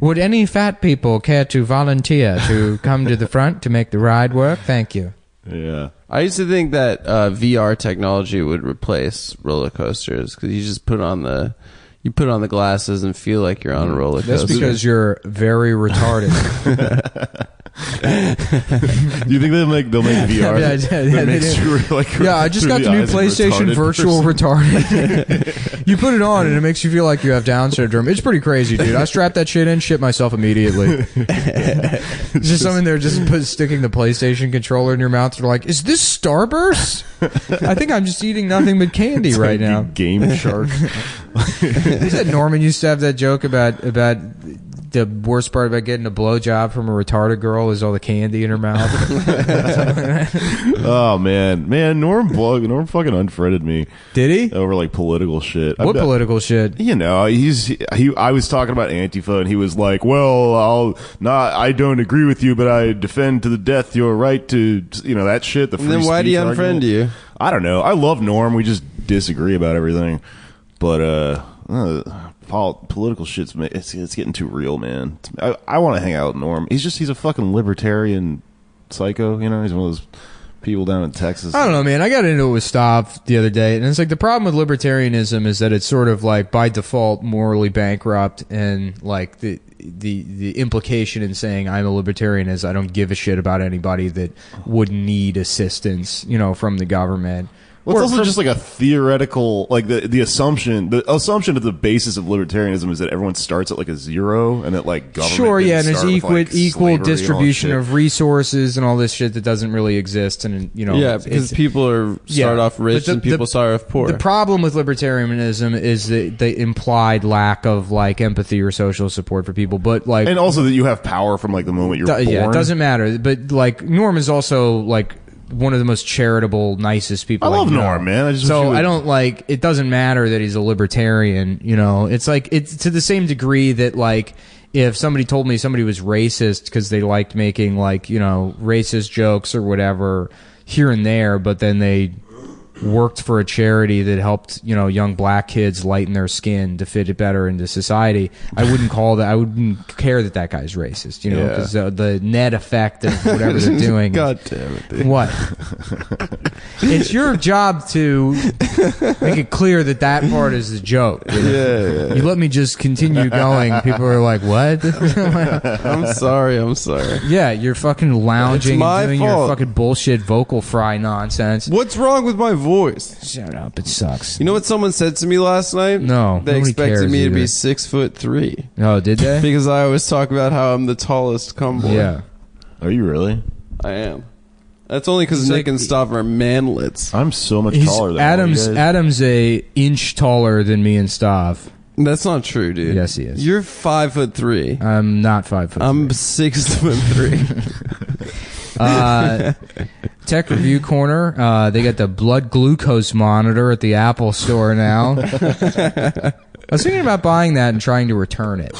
Would any fat people care to volunteer to come to the front to make the ride work? Thank you. Yeah. I used to think that VR technology would replace roller coasters because you just put on the glasses and feel like you're on a roller coaster. That's because you're very retarded. Do you think they'll make VR? I just got the new PlayStation Virtual Retarded. You put it on and it makes you feel like you have Down syndrome. It's pretty crazy, dude. I strapped that shit in, shit myself immediately. It's just something there, just sticking the PlayStation controller in your mouth. You're like, is this Starburst? I think I'm just eating nothing but candy right now. Game Shark. You said Norman used to have that joke about the worst part about getting a blowjob from a retarded girl is all the candy in her mouth. Oh man, Norm fucking unfriended me. Did he? Over like political shit. What political shit? You know, I was talking about Antifa and he was like, "Well, I don't agree with you, but I defend to the death your right to, that shit." The free then why do you argument. unfriend you? I don't know. I love Norm. We just disagree about everything, but political shit's it's getting too real, man. I want to hang out with Norm. He's a fucking libertarian psycho. He's one of those people down in Texas. I don't know, man. I got into it with Stav the other day, and it's like the problem with libertarianism is that it's sort of like by default morally bankrupt, and like the implication in saying I'm a libertarian is I don't give a shit about anybody that would need assistance, from the government. Well, it's also just like a theoretical, like the assumption at the basis of libertarianism is that everyone starts at like a zero and that like government. Sure, yeah, and there's equal distribution of resources and all this shit that doesn't really exist, and yeah, because people start off rich and people start off poor. The problem with libertarianism is the implied lack of like empathy or social support for people, but like, and also that you have power from like the moment you're born. Yeah, it doesn't matter, but like Norm is also like one of the most charitable, nicest people. I love Norm, man. I don't like. It doesn't matter that he's a libertarian. It's like it's to the same degree that like if somebody told me somebody was racist because they liked making like racist jokes or whatever here and there, but then they worked for a charity that helped young black kids lighten their skin to fit it better into society, I wouldn't care that guy's racist, because the net effect of whatever they're doing. God damn it, dude. What? It's your job to make it clear that part is a joke. Yeah. You let me just continue going. People are like, what? I'm sorry. Yeah, you're fucking lounging and doing your fucking bullshit vocal fry nonsense. What's wrong with my voice? Shut up, it sucks. You know what someone said to me last night? No, they expected me to be 6'3". Oh, did they? Because I always talk about how I'm the tallest boy. Yeah. Are you really? I am. That's only because Nick and Stav are manlets. I'm so much taller than Adam's a inch taller than me and Stav. That's not true, dude. Yes, he is. You're 5'3". I'm not 5'3". I'm 6'3". Tech Review Corner. They got the blood glucose monitor at the Apple Store now. I was thinking about buying that and trying to return it.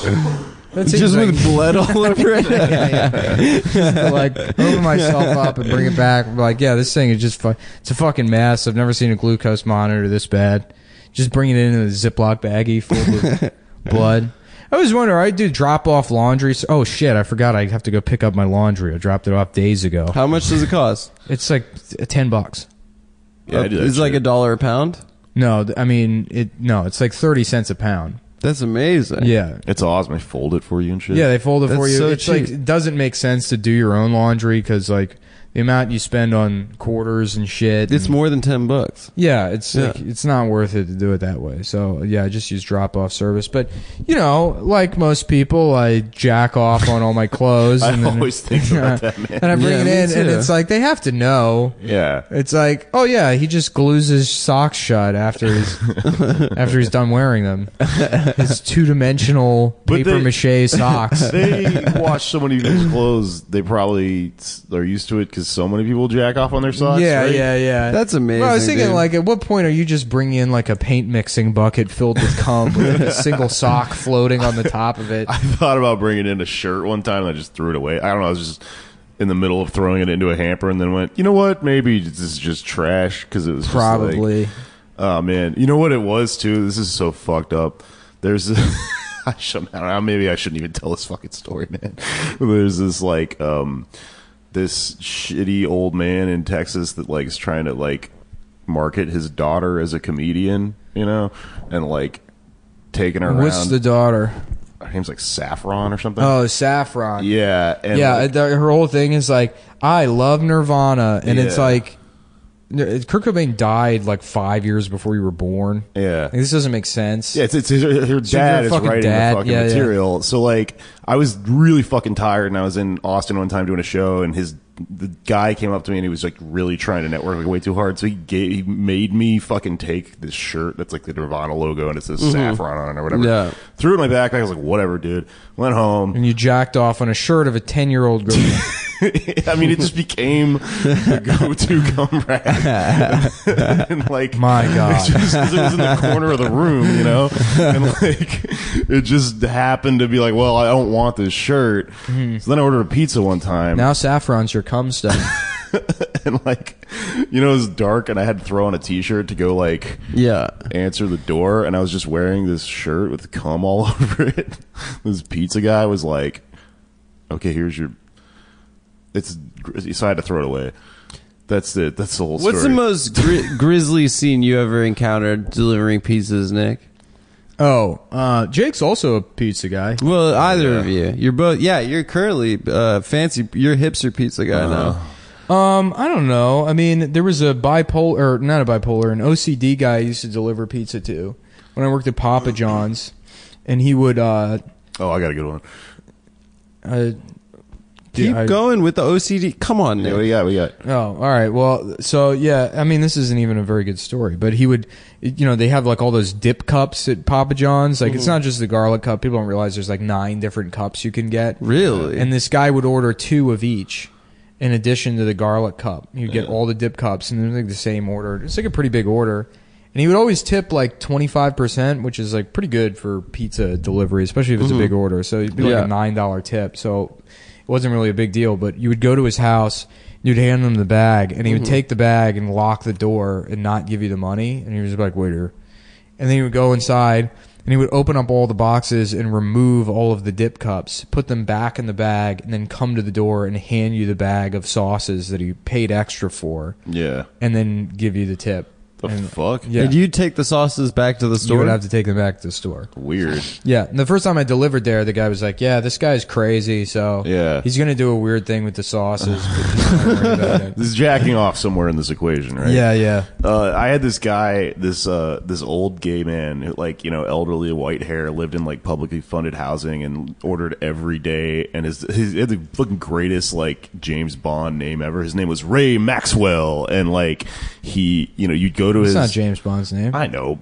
Just with blood all over it? Yeah. To, like, open myself up and bring it back. Like, yeah, this thing is just it's a fucking mess. I've never seen a glucose monitor this bad. Just bring it in a Ziploc baggie full of blood. I was wondering, I do drop-off laundry. Oh, shit, I forgot I have to go pick up my laundry. I dropped it off days ago. How much does it cost? It's like $10. Yeah, I do that it's shit. like $1 a pound? No, I mean, it's like 30 cents a pound. That's amazing. Yeah. It's awesome. They fold it for you and shit. Yeah, they fold it for you. So it's cheap. like, it doesn't make sense to do your own laundry because, like, the amount you spend on quarters and shit. It's more than $10. Yeah, like, it's not worth it to do it that way. So, yeah, I just use drop-off service. But, like most people, I jack off on all my clothes. I always think about that, man. And I bring it in, and it's like, they have to know. Yeah. It's like, oh, yeah, he just glues his socks shut after he's done wearing them. His two-dimensional papier-mâché socks. They wash so many of these clothes, they probably are used to it because because so many people jack off on their socks. Yeah, right? yeah. That's amazing. Well, I was thinking, dude. like, at what point are you just bringing in like a paint mixing bucket filled with cum with a single sock floating on the top of it? I thought about bringing in a shirt one time and I just threw it away. I don't know. I was just in the middle of throwing it into a hamper and then went, you know what? Maybe this is just trash because it was Probably. Just like, oh man, you know what it was too? This is so fucked up. There's I don't know, maybe I shouldn't even tell this fucking story, man. There's this like this shitty old man in Texas that like is trying to like market his daughter as a comedian, you know, and like taking her around. What's the daughter? Her name's like Saffron or something. Oh, Saffron. Yeah. And yeah, like, her whole thing is like, I love Nirvana, and it's like, Kurt Cobain died like 5 years before you were born. Yeah, like, this doesn't make sense. Yeah, it's her dad is writing the fucking material. So like, I was really fucking tired, and I was in Austin one time doing a show, and the guy came up to me and he was like really trying to network like way too hard. So he made me fucking take this shirt that's like the Nirvana logo and it says Saffron on it or whatever. Yeah, threw it in my backpack. I was like, whatever, dude. Went home and you jacked off on a shirt of a 10-year-old girl. I mean, it just became the go-to gum rag. And like, my God, just because it was in the corner of the room, you know, and like, it just happened to be like, well, I don't want this shirt. So then I ordered a pizza one time. Now Saffron's your cum stone. And like, you know, it was dark, and I had to throw on a t-shirt to go like, answer the door, and I was just wearing this shirt with cum all over it. This pizza guy was like, okay, here's your. So I had to throw it away. That's it. That's the whole story. What's the most grisly scene you ever encountered delivering pizzas, Nick? Oh, Jake's also a pizza guy. Well, either of you. You're both. Yeah, you're currently fancy. You're a hipster pizza guy now. I don't know. I mean, there was a an OCD guy I used to deliver pizza to when I worked at Papa John's, and he would. I got a good one. Keep going with the OCD. Come on, Nick. Yeah, what do you got? Oh, all right. Well, so yeah, I mean, this isn't even a very good story, but he would, you know, they have like all those dip cups at Papa John's. Like, it's not just the garlic cup. People don't realize there's like 9 different cups you can get. Really? And this guy would order 2 of each in addition to the garlic cup. You'd get all the dip cups, and they're like the same order. It's like a pretty big order. And he would always tip like 25%, which is like pretty good for pizza delivery, especially if it's a big order. So it'd be like a $9 tip. So it wasn't really a big deal, but you would go to his house, you'd hand him the bag, and he would take the bag and lock the door and not give you the money. And he was like, waiter. And then he would go inside, and he would open up all the boxes and remove all of the dip cups, put them back in the bag, and then come to the door and hand you the bag of sauces that he paid extra for. Yeah. And then give you the tip. The fuck? Yeah. Did you take the sauces back to the store? You would have to take them back to the store. Weird. Yeah. And the first time I delivered there, the guy was like, yeah, this guy's crazy, so he's going to do a weird thing with the sauces. But just don't worry about it. This is jacking off somewhere in this equation, right? Yeah. I had this guy, this old gay man, who, like, you know, elderly, white hair, lived in like publicly funded housing and ordered every day. And he had the fucking greatest like James Bond name ever. His name was Ray Maxwell, and like he, you know, you'd go to It's his. not James Bond's name. I know.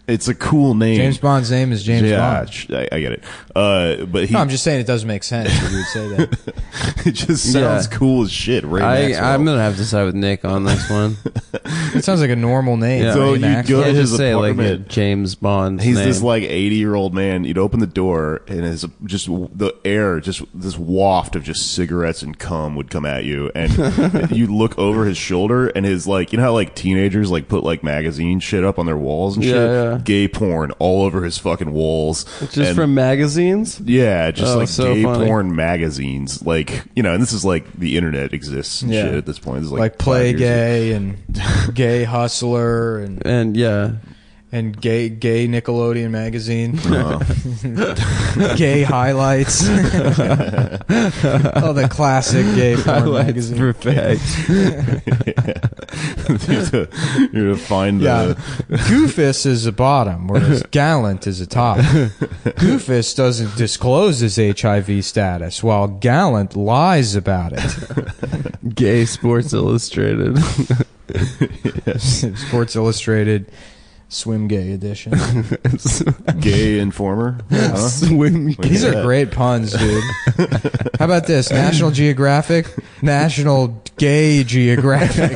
It's a cool name. James Bond's name is James Bond. I get it. But he. No, I'm just saying it doesn't make sense if you would say that. It just sounds cool as shit. Ray Maxwell. I'm gonna have to side with Nick on this one. It sounds like a normal name. Yeah. So Ray you Maxwell. go to his say like a apartment. James Bond. He's name. this like 80-year-old man. You'd open the door, and his just the air, just this waft of just cigarettes and cum would come at you, and you look over his shoulder, and his like, you know how like teenagers like put like magazine shit up on their walls and shit, Yeah. gay porn all over his fucking walls, just from magazines. Yeah, just like so gay funny. porn magazines, like, you know, and this is like the internet exists and shit at this point. This is like 5 Play years Gay and Gay Hustler and gay Nickelodeon magazine, Gay Highlights, all the classic gay porn magazine. Perfect. You're to find the Goofus is a bottom, whereas Gallant is a top. Goofus doesn't disclose his HIV status, while Gallant lies about it. Gay Sports Illustrated. Sports Illustrated Swim gay edition. Gay informer. Huh? Swim. These are great puns, dude. How about this? National Geographic, National Gay Geographic.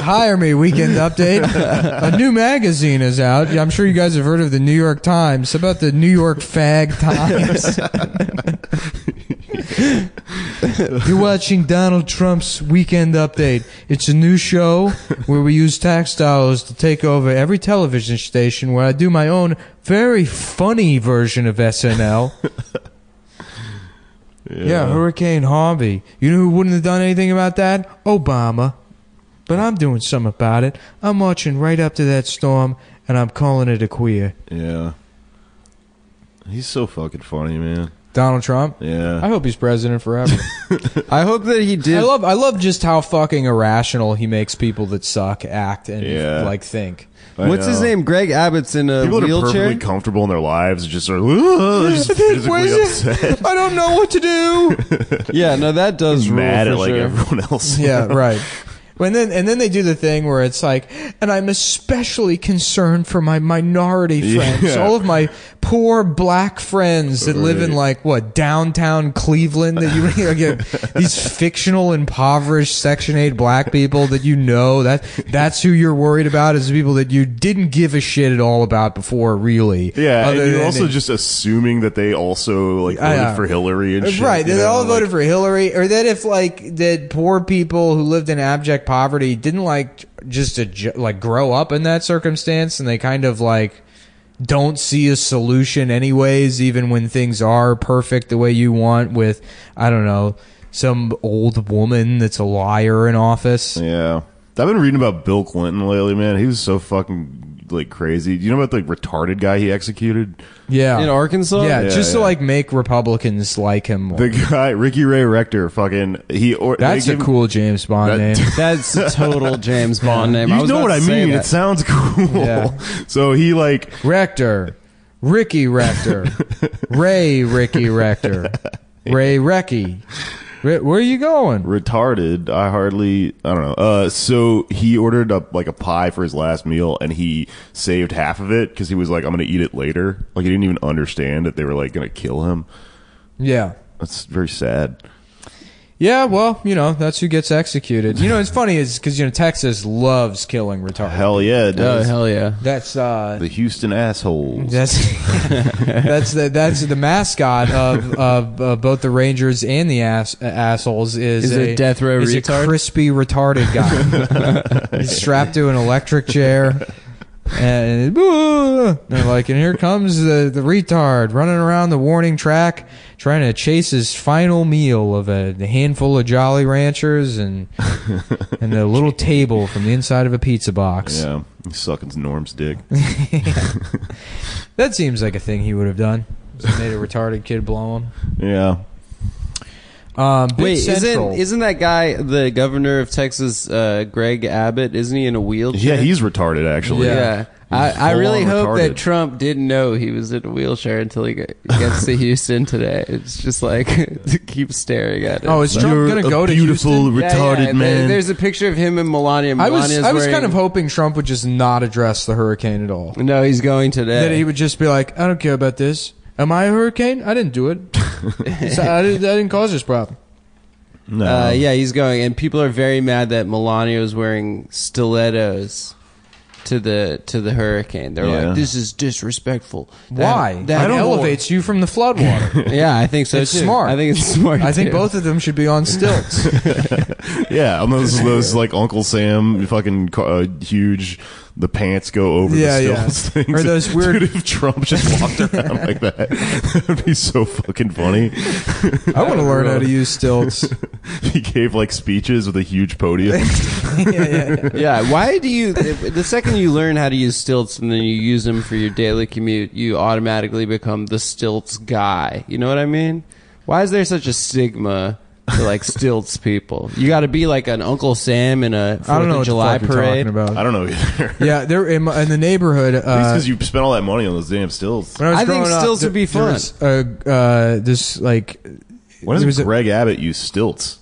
Hire me, Weekend Update. A new magazine is out. I'm sure you guys have heard of the New York Times. How about the New York Fag Times? You're watching Donald Trump's Weekend Update. It's a new show where we use tax dollars to take over every television station, where I do my own very funny version of SNL. Yeah, Hurricane Harvey. You know who wouldn't have done anything about that? Obama. But I'm doing something about it. I'm marching right up to that storm, and I'm calling it a queer. Yeah. He's so fucking funny, man. Donald Trump? Yeah. I hope he's president forever. I hope that he did. I love just how fucking irrational he makes people that suck act and like think. What's his name? Greg Abbott's in a people wheelchair. People that are perfectly comfortable in their lives just are just physically upset. I don't know what to do. Yeah, no, that does rule mad for at like sure. everyone else. Yeah, right. And then they do the thing where it's like, and I'm especially concerned for my minority friends, Yeah. all of my poor black friends that live in like what, downtown Cleveland, that you get these fictional impoverished Section 8 black people that you know, that's who you're worried about, is the people that you didn't give a shit at all about before, really. Yeah, and you're also just assuming that they also like voted for Hillary and shit. Right, they all voted for Hillary, or that if like that poor people who lived in abject poverty didn't like just like grow up in that circumstance, and they kind of like don't see a solution anyways, even when things are perfect the way you want, with I don't know, some old woman that's a liar in office. Yeah, I've been reading about Bill Clinton lately, man. He was so fucking like crazy. Do you know about the retarded guy he executed? Yeah, in Arkansas. Yeah, just to like make Republicans like him more. The guy, Ricky Ray Rector, fucking that's a cool James Bond name. That's a total James Bond name. You know what I mean? It sounds cool. Yeah. So he like Rector, Ricky Rector, Ricky Rector, Ray Recky. Where are you going? Retarded. I don't know. So he ordered up like a pie for his last meal, and he saved half of it because he was like, I'm going to eat it later. Like, he didn't even understand that they were like going to kill him. Yeah. That's very sad. Yeah, well, you know, that's who gets executed. You know, it's funny is because, you know, Texas loves killing retarded. Hell yeah, it does. Oh, hell yeah. That's the Houston assholes. That's the mascot of both the Rangers and the assholes is a death row retard? A crispy retarded guy. He's strapped to an electric chair. And they're like, and here comes the retard running around the warning track, trying to chase his final meal of a handful of Jolly Ranchers and a little table from the inside of a pizza box. Yeah, he's sucking Norm's dick. That seems like a thing he would have done. Just made a retarded kid blow him. Yeah. Wait, isn't that guy the governor of Texas, Greg Abbott? Isn't he in a wheelchair? Yeah, he's retarded, actually. Yeah. I really hope that Trump didn't know he was in a wheelchair until he gets to Houston today. It's just like, to keep staring at it. Oh, is Trump going to go to Houston? Beautiful, retarded man. There's a picture of him and Melania. I was kind of hoping Trump would just not address the hurricane at all. No, he's going today. That he would just be like, I don't care about this. Am I a hurricane? I didn't do it. I didn't cause this problem. No. Yeah, he's going, and people are very mad that Melania was wearing stilettos to the hurricane. They're like, this is disrespectful. Why? That elevates you from the floodwater. Yeah, I think so. It's too. smart. I think it's smart. I think both of them should be on stilts. Yeah, on those like Uncle Sam fucking huge. The pants go over the stilts things. Or those weird... Dude, if Trump just walked around like that would be so fucking funny. I want to learn how to use stilts. He gave like speeches with a huge podium. Yeah, why do you... The second you learn how to use stilts and then you use them for your daily commute, you automatically become the stilts guy. You know what I mean? Why is there such a stigma for like stilts people? You got to be like an Uncle Sam in a 4th of July parade. I don't know either. Yeah, they're in the neighborhood. Because you spent all that money on those damn stilts. I think stilts would be fun. This like. Why does Greg Abbott use stilts?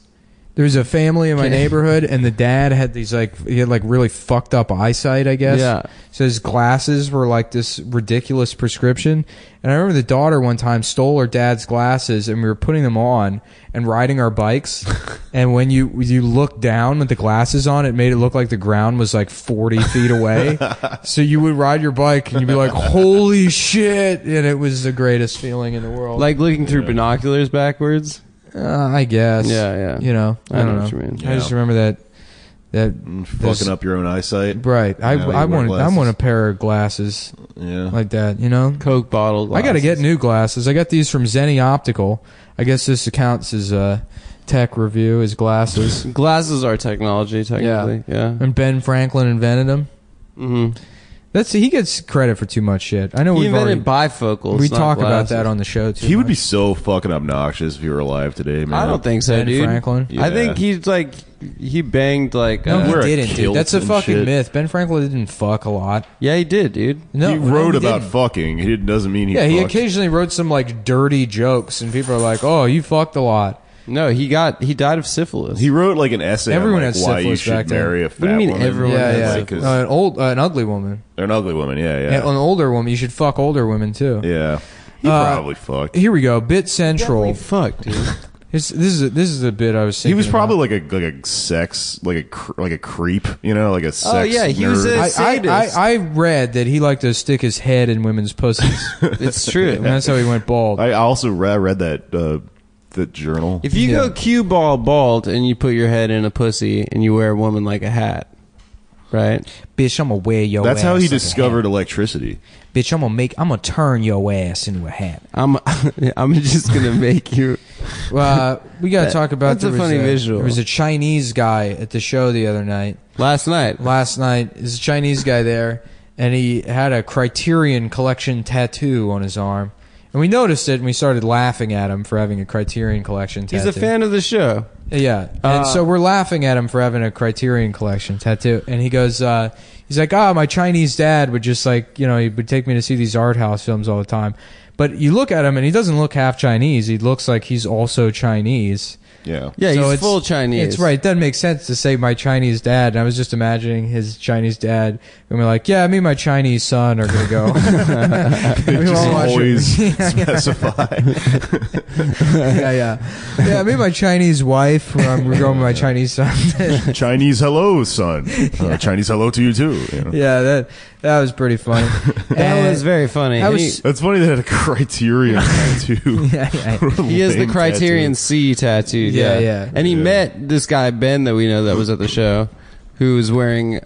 There's a family in my neighborhood, and the dad had he had like really fucked up eyesight, I guess. Yeah. So his glasses were like this ridiculous prescription. And I remember the daughter one time stole her dad's glasses, and we were putting them on and riding our bikes. And when you look down with the glasses on, it made it look like the ground was like 40 feet away. So you would ride your bike, and you'd be like, holy shit. And it was the greatest feeling in the world. Like looking through binoculars backwards? I guess. Yeah. You know, I don't know what you mean. I just remember that fucking up your own eyesight. Right. I want a pair of glasses. Yeah. Like that, you know? Coke bottle glasses. I got to get new glasses. I got these from Zenny Optical. I guess this accounts as a tech review, as glasses. Glasses are technology, technically. Yeah. And Ben Franklin invented them. Mm-hmm. He gets credit for too much shit. I know he we've invented bifocals. We talk about that on the show too. He would be so fucking obnoxious if he were alive today, man. I don't think so, Ben dude. Franklin. Yeah. I think he banged like. No, he Wear a didn't, dude. kilt That's a and fucking shit. myth. Ben Franklin didn't fuck a lot. Yeah, he did, dude. No, he wrote he about didn't. fucking. He doesn't mean he. Yeah, he fucked. occasionally wrote some like dirty jokes, and people are like, "Oh, you fucked a lot." No, he died of syphilis. He wrote like an essay Everyone on like, had why you syphilis back should then. marry a What do you fat mean woman. everyone Yeah, had yeah. Like, 'cause An ugly woman. they're an ugly woman. Yeah, And an older woman. You should fuck older women too. yeah. He probably fucked. Here we go. Bit Central. Fuck, dude. This is a bit I was thinking. He was probably about. like a sex like a creep, you know, like a sex. Oh, yeah, he was nerd. a sadist. I read that he liked to stick his head in women's pussies. It's true. And that's how he went bald. I also read that that journal. If you go cue ball bald and you put your head in a pussy and you wear a woman like a hat, right? Bitch, I'm gonna wear your That's ass how he like a discovered hat. electricity. Bitch, I'm gonna turn your ass into a hat. I'm just gonna make you. Well, we gotta talk about. That's a funny visual. There was a Chinese guy at the show the other night. Last night, There's a Chinese guy there, and he had a Criterion Collection tattoo on his arm. And we noticed it, and we started laughing at him for having a Criterion Collection tattoo. he's a fan of the show. Yeah. And so we're laughing at him for having a Criterion Collection tattoo. And he goes, he's like, my Chinese dad would just like, you know, he would take me to see these art house films all the time. But you look at him, and he doesn't look half Chinese. He looks like he's also Chinese. Yeah. Yeah, So he's it's- full Chinese. It's right. It doesn't make sense to say my Chinese dad. And I was just imagining his Chinese dad and we're like, yeah, me and my Chinese son are going to go. We Just won't watch always it. specify. Yeah, me and my Chinese wife, we're going with my Chinese son. Chinese hello, son. Chinese hello to you too. You know? Yeah, that was pretty funny. That was very funny. I And was- That's funny. They had a Criterion tattoo. Yeah. he has the Lame Criterion tattoo. C tattooed. Yeah. And he met this guy Ben that we know that was at the show, who was wearing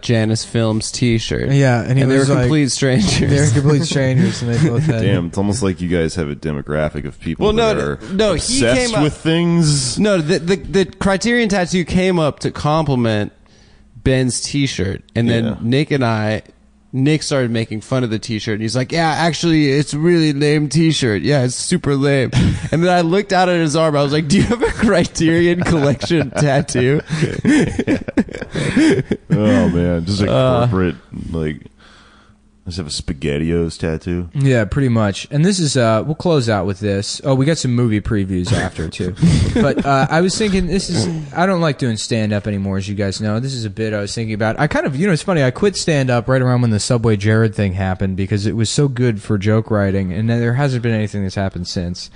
Janus Films T-shirt. Yeah, and they were was like- complete strangers. They were complete strangers, and they both had. Damn, it's almost like you guys have a demographic of people Well, that no, are no, he obsessed came up- with things. No, the Criterion tattoo came up to compliment Ben's T-shirt, and then Yeah. Nick started making fun of the T-shirt, and he's like, "Yeah, actually, it's a really lame T-shirt. Yeah, it's super lame." And then I looked out at his arm. I was like, "Do you have a Criterion Collection tattoo?" Oh man, just a corporate like. Just have a SpaghettiOs tattoo. Yeah, pretty much. And this is we'll close out with this. Oh, we got some movie previews after too. But I was thinking I don't like doing stand up anymore, as you guys know. This is a bit I was thinking about. I kind of, it's funny, I quit stand up right around when the Subway Jared thing happened because it was so good for joke writing, and then there hasn't been anything that's happened since.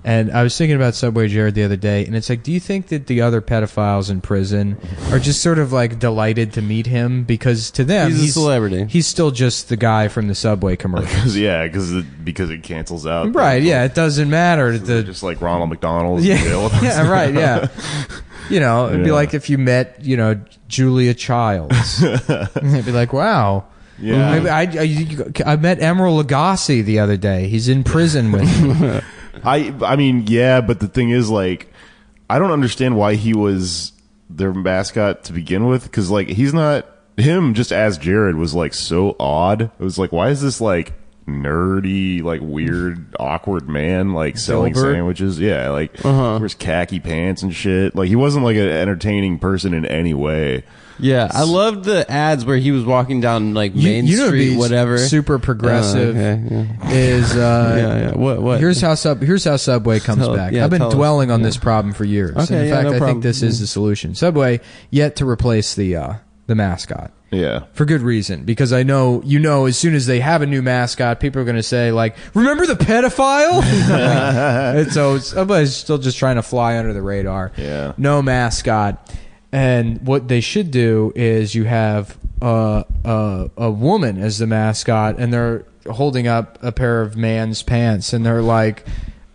And I was thinking about Subway Jared the other day, and it's like, do you think that the other pedophiles in prison are just sort of like delighted to meet him? Because to them, He's a celebrity. He's still just the guy from the Subway commercial. Because it cancels out. Right, yeah, it doesn't matter. Just like Ronald McDonald's. Yeah, in jail. yeah, right, yeah. It'd be like if you met, Julia Childs. It'd be like, wow. Yeah. Maybe I met Emeril Lagasse the other day. He's in prison with me. I mean, yeah, but the thing is, like, I don't understand why he was their mascot to begin with, because, like, he's not him. Just as Jared was like so odd. It was like, why is this like nerdy, like weird, awkward man, like selling sandwiches. Yeah, like wears khaki pants and shit. Like he wasn't like an entertaining person in any way. Yeah, I loved the ads where he was walking down like Main Street, whatever. Super progressive is What? Here's how Subway comes back. I've been dwelling on this problem for years. Okay, in fact, I think this is the solution. Subway yet to replace the mascot. Yeah, for good reason, because I know as soon as they have a new mascot, people are going to say like, "Remember the pedophile?" And so Subway's still just trying to fly under the radar. Yeah, no mascot. And what they should do is you have a woman as the mascot, and they're holding up a pair of man's pants, and they're like,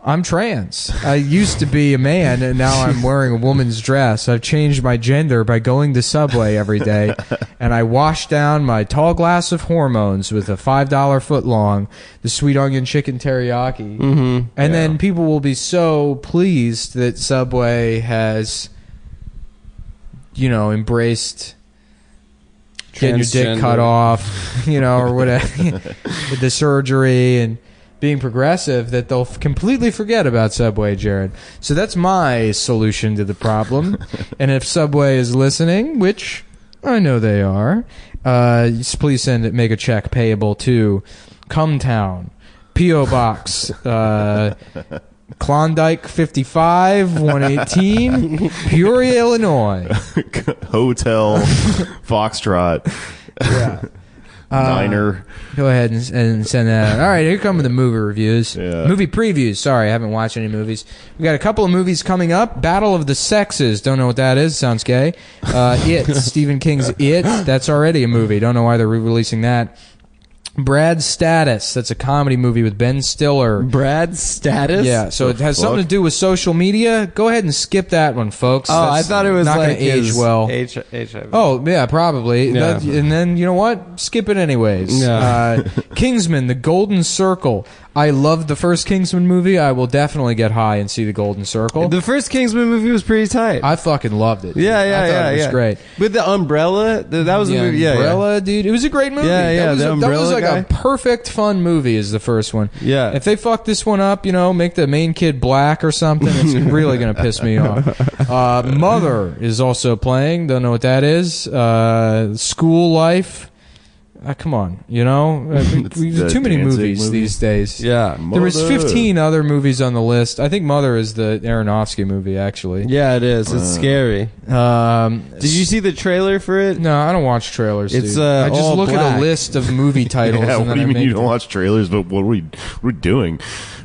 I'm trans. I used to be a man, and now I'm wearing a woman's dress. I've changed my gender by going to Subway every day, and I wash down my tall glass of hormones with a $5 footlong, the sweet onion chicken teriyaki. And then people will be so pleased that Subway has... embraced getting your dick cut off, or whatever, with the surgery and being progressive, that they'll completely forget about Subway, Jared. So that's my solution to the problem. And if Subway is listening, which I know they are, please make a check payable to Cumtown, P.O. Box, Klondike 55 118 Peoria, Illinois. Hotel Foxtrot. Yeah. Diner. Go ahead and send that out. All right, here come the movie reviews. Yeah. Movie previews. Sorry, I haven't watched any movies. We got a couple of movies coming up. Battle of the Sexes. Don't know what that is. Sounds gay. It. Stephen King's It. That's already a movie. Don't know why they're re-releasing that. Brad's Status. That's a comedy movie with Ben Stiller. Brad's Status? Yeah, so it has something to do with social media. Go ahead and skip that one, folks. Oh, I thought it was not like going to age well. HIV. Oh, yeah, probably. Yeah. And then, you know what? Skip it anyways. Yeah. Kingsman, The Golden Circle. I loved the first Kingsman movie. I will definitely get high and see The Golden Circle. The first Kingsman movie was pretty tight. I fucking loved it. Yeah, I thought it was great. With the umbrella, that was a movie. Yeah, Umbrella, dude. It was a great movie. Yeah, that was like guy. a perfect fun movie is the first one. Yeah. If they fuck this one up, make the main kid black or something, it's really going to piss me off. Mother is also playing. Don't know what that is. School Life. Come on, too many movies these days. Yeah. There was 15 other movies on the list. I think Mother is the Aronofsky movie, actually. Yeah, it is. It's scary. Did you see the trailer for it? No, I don't watch trailers. It's dude. I just all look black. at a list of movie titles. Yeah, and what then do you mean you don't them. watch trailers? But what are we doing?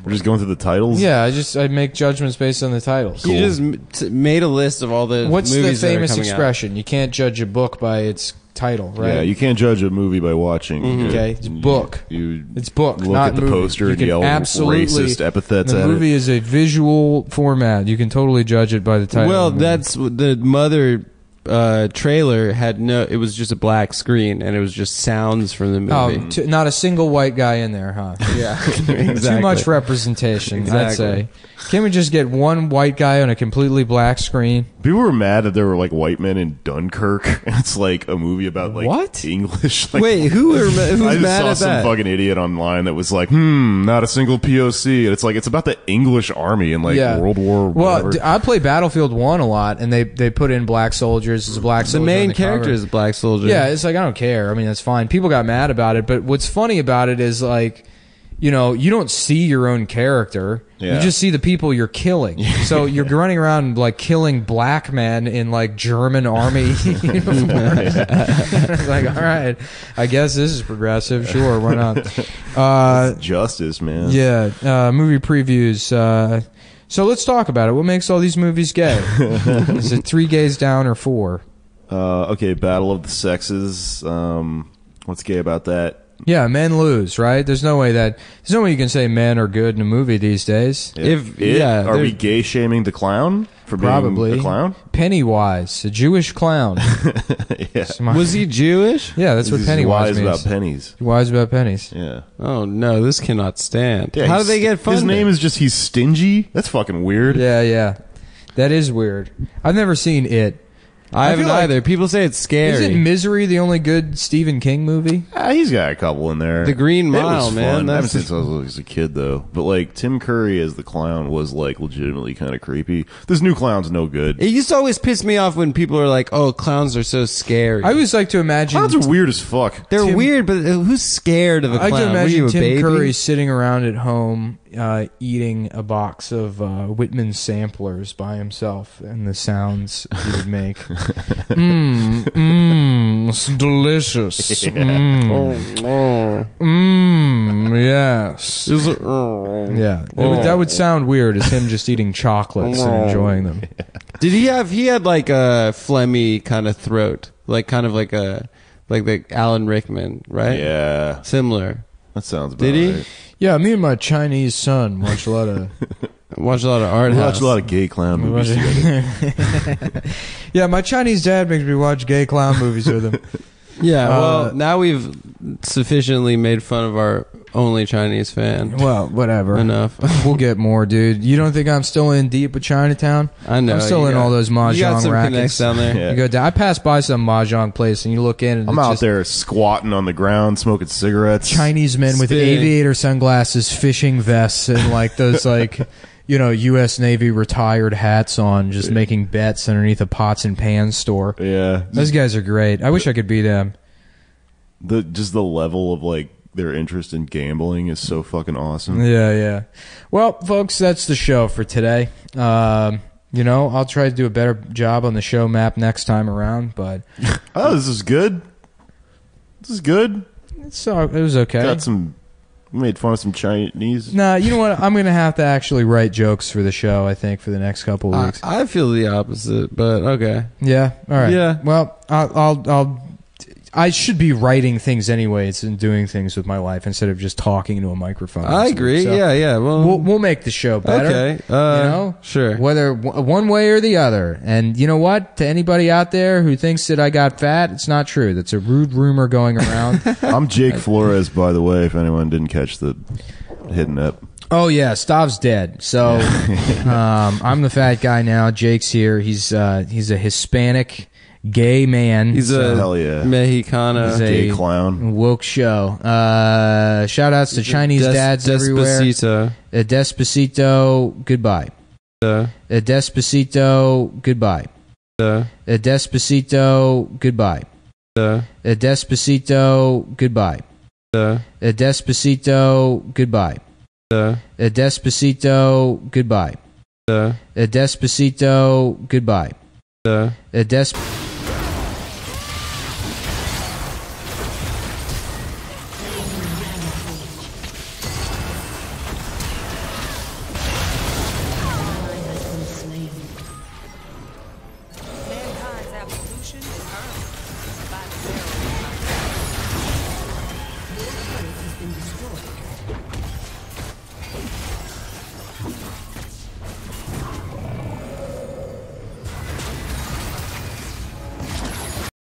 We're just going through the titles? Yeah, I make judgments based on the titles. Cool. You just made a list of all the What's movies the famous that are coming expression? You can't judge a book by its title, right? Yeah, you can't judge a movie by watching. Okay, it's book. It's book, look not at the movie. poster You and can yell absolutely, racist epithets the at movie it. is a visual format. You can totally judge it by the title. Well, that's the Mother trailer had it was just a black screen and it was just sounds from the movie. Not a single white guy in there, huh? Yeah, exactly. Too much representation, exactly. I'd say. Can't we just get one white guy on a completely black screen? People were mad that there were like white men in Dunkirk. It's like a movie about like what? English. Like, wait, who's mad at that? I just saw some fucking idiot online that was like, not a single POC. And it's like it's about the English army in like World War. Well, I play Battlefield 1 a lot, and they put in black soldiers as a black soldier. The main character is a black soldier. Yeah, it's like I don't care. I mean, that's fine. People got mad about it, but what's funny about it is like, you don't see your own character. Yeah. You just see the people you're killing. So you're running around like killing black men in like German army uniforms. It's like, all right, I guess this is progressive. Sure, why not? Justice, man. Yeah, movie previews. So let's talk about it. What makes all these movies gay? Is it 3 gays down or 4? Okay, Battle of the Sexes. What's gay about that? Yeah, men lose, right? There's no way you can say men are good in a movie these days. Are we gay shaming the clown for probably being a clown? Pennywise, a Jewish clown. Yeah. Was he Jewish? Yeah, that's what Pennywise means. Wise about pennies. Wise about pennies. Yeah. Oh no, this cannot stand. Yeah, how do they get funded? His name is just he's stingy. That's fucking weird. Yeah, that is weird. I've never seen it. I haven't either. People say it's scary. Isn't Misery the only good Stephen King movie? He's got a couple in there. The Green Mile, man. I haven't seen it since I was a kid, though. But, like, Tim Curry as the clown was, like, legitimately kind of creepy. This new clown's no good. It used to always piss me off when people are like, oh, clowns are so scary. I always like to imagine... Clowns are weird as fuck. They're weird, but who's scared of a clown? I like to imagine What are you, Tim Curry sitting around at home eating a box of Whitman samplers by himself and the sounds he would make. It's delicious. Yes. Yeah. That would sound weird as him just eating chocolates and enjoying them. Did he had like a phlegmy kind of throat, like kind of like the Alan Rickman, right? Yeah. Similar. That sounds about Did he? right. Yeah, me and my Chinese son watch a lot of art house. Watch a lot of gay clown movies together. Yeah, my Chinese dad makes me watch gay clown movies with him. Yeah, well, now we've sufficiently made fun of our only Chinese fan. Well, whatever. Enough. We'll get more, dude. You don't think I'm still in deep with Chinatown? I know. I'm still in all those mahjong you got some rackets connects down there. Yeah. You go down. I pass by some mahjong place, and you look in, and I'm out there squatting on the ground, smoking cigarettes. Chinese men with aviator sunglasses, fishing vests, and like those U.S. Navy retired hats on, just making bets underneath a pots and pans store. Yeah, Those guys are great. I wish I could be them. Just the level of like their interest in gambling is so fucking awesome. Yeah. Well, folks, that's the show for today. I'll try to do a better job on the show map next time around, but this is good. It was okay. We made fun of some Chinese. Nah, you know what? I'm going to have to actually write jokes for the show, I think, for the next couple of weeks. I feel the opposite, but okay. Yeah? All right. Yeah. Well, I should be writing things anyways and doing things with my life instead of just talking into a microphone. I agree. So yeah. Well, we'll make the show better. Okay. Sure. Whether one way or the other. And you know what? To anybody out there who thinks that I got fat, it's not true. That's a rude rumor going around. I'm Jake Florjes, by the way, if anyone didn't catch the hidden up. Oh yeah, Stav's dead. So I'm the fat guy now. Jake's here. He's a Hispanic gay man. He's a hell yeah Mexicana. He's a gay clown. Woke show. Shout outs to Chinese dads everywhere. Despacito, goodbye. Despacito, goodbye. Despacito, goodbye. Despacito, goodbye. Despacito, goodbye. Despacito, goodbye. Despacito, goodbye.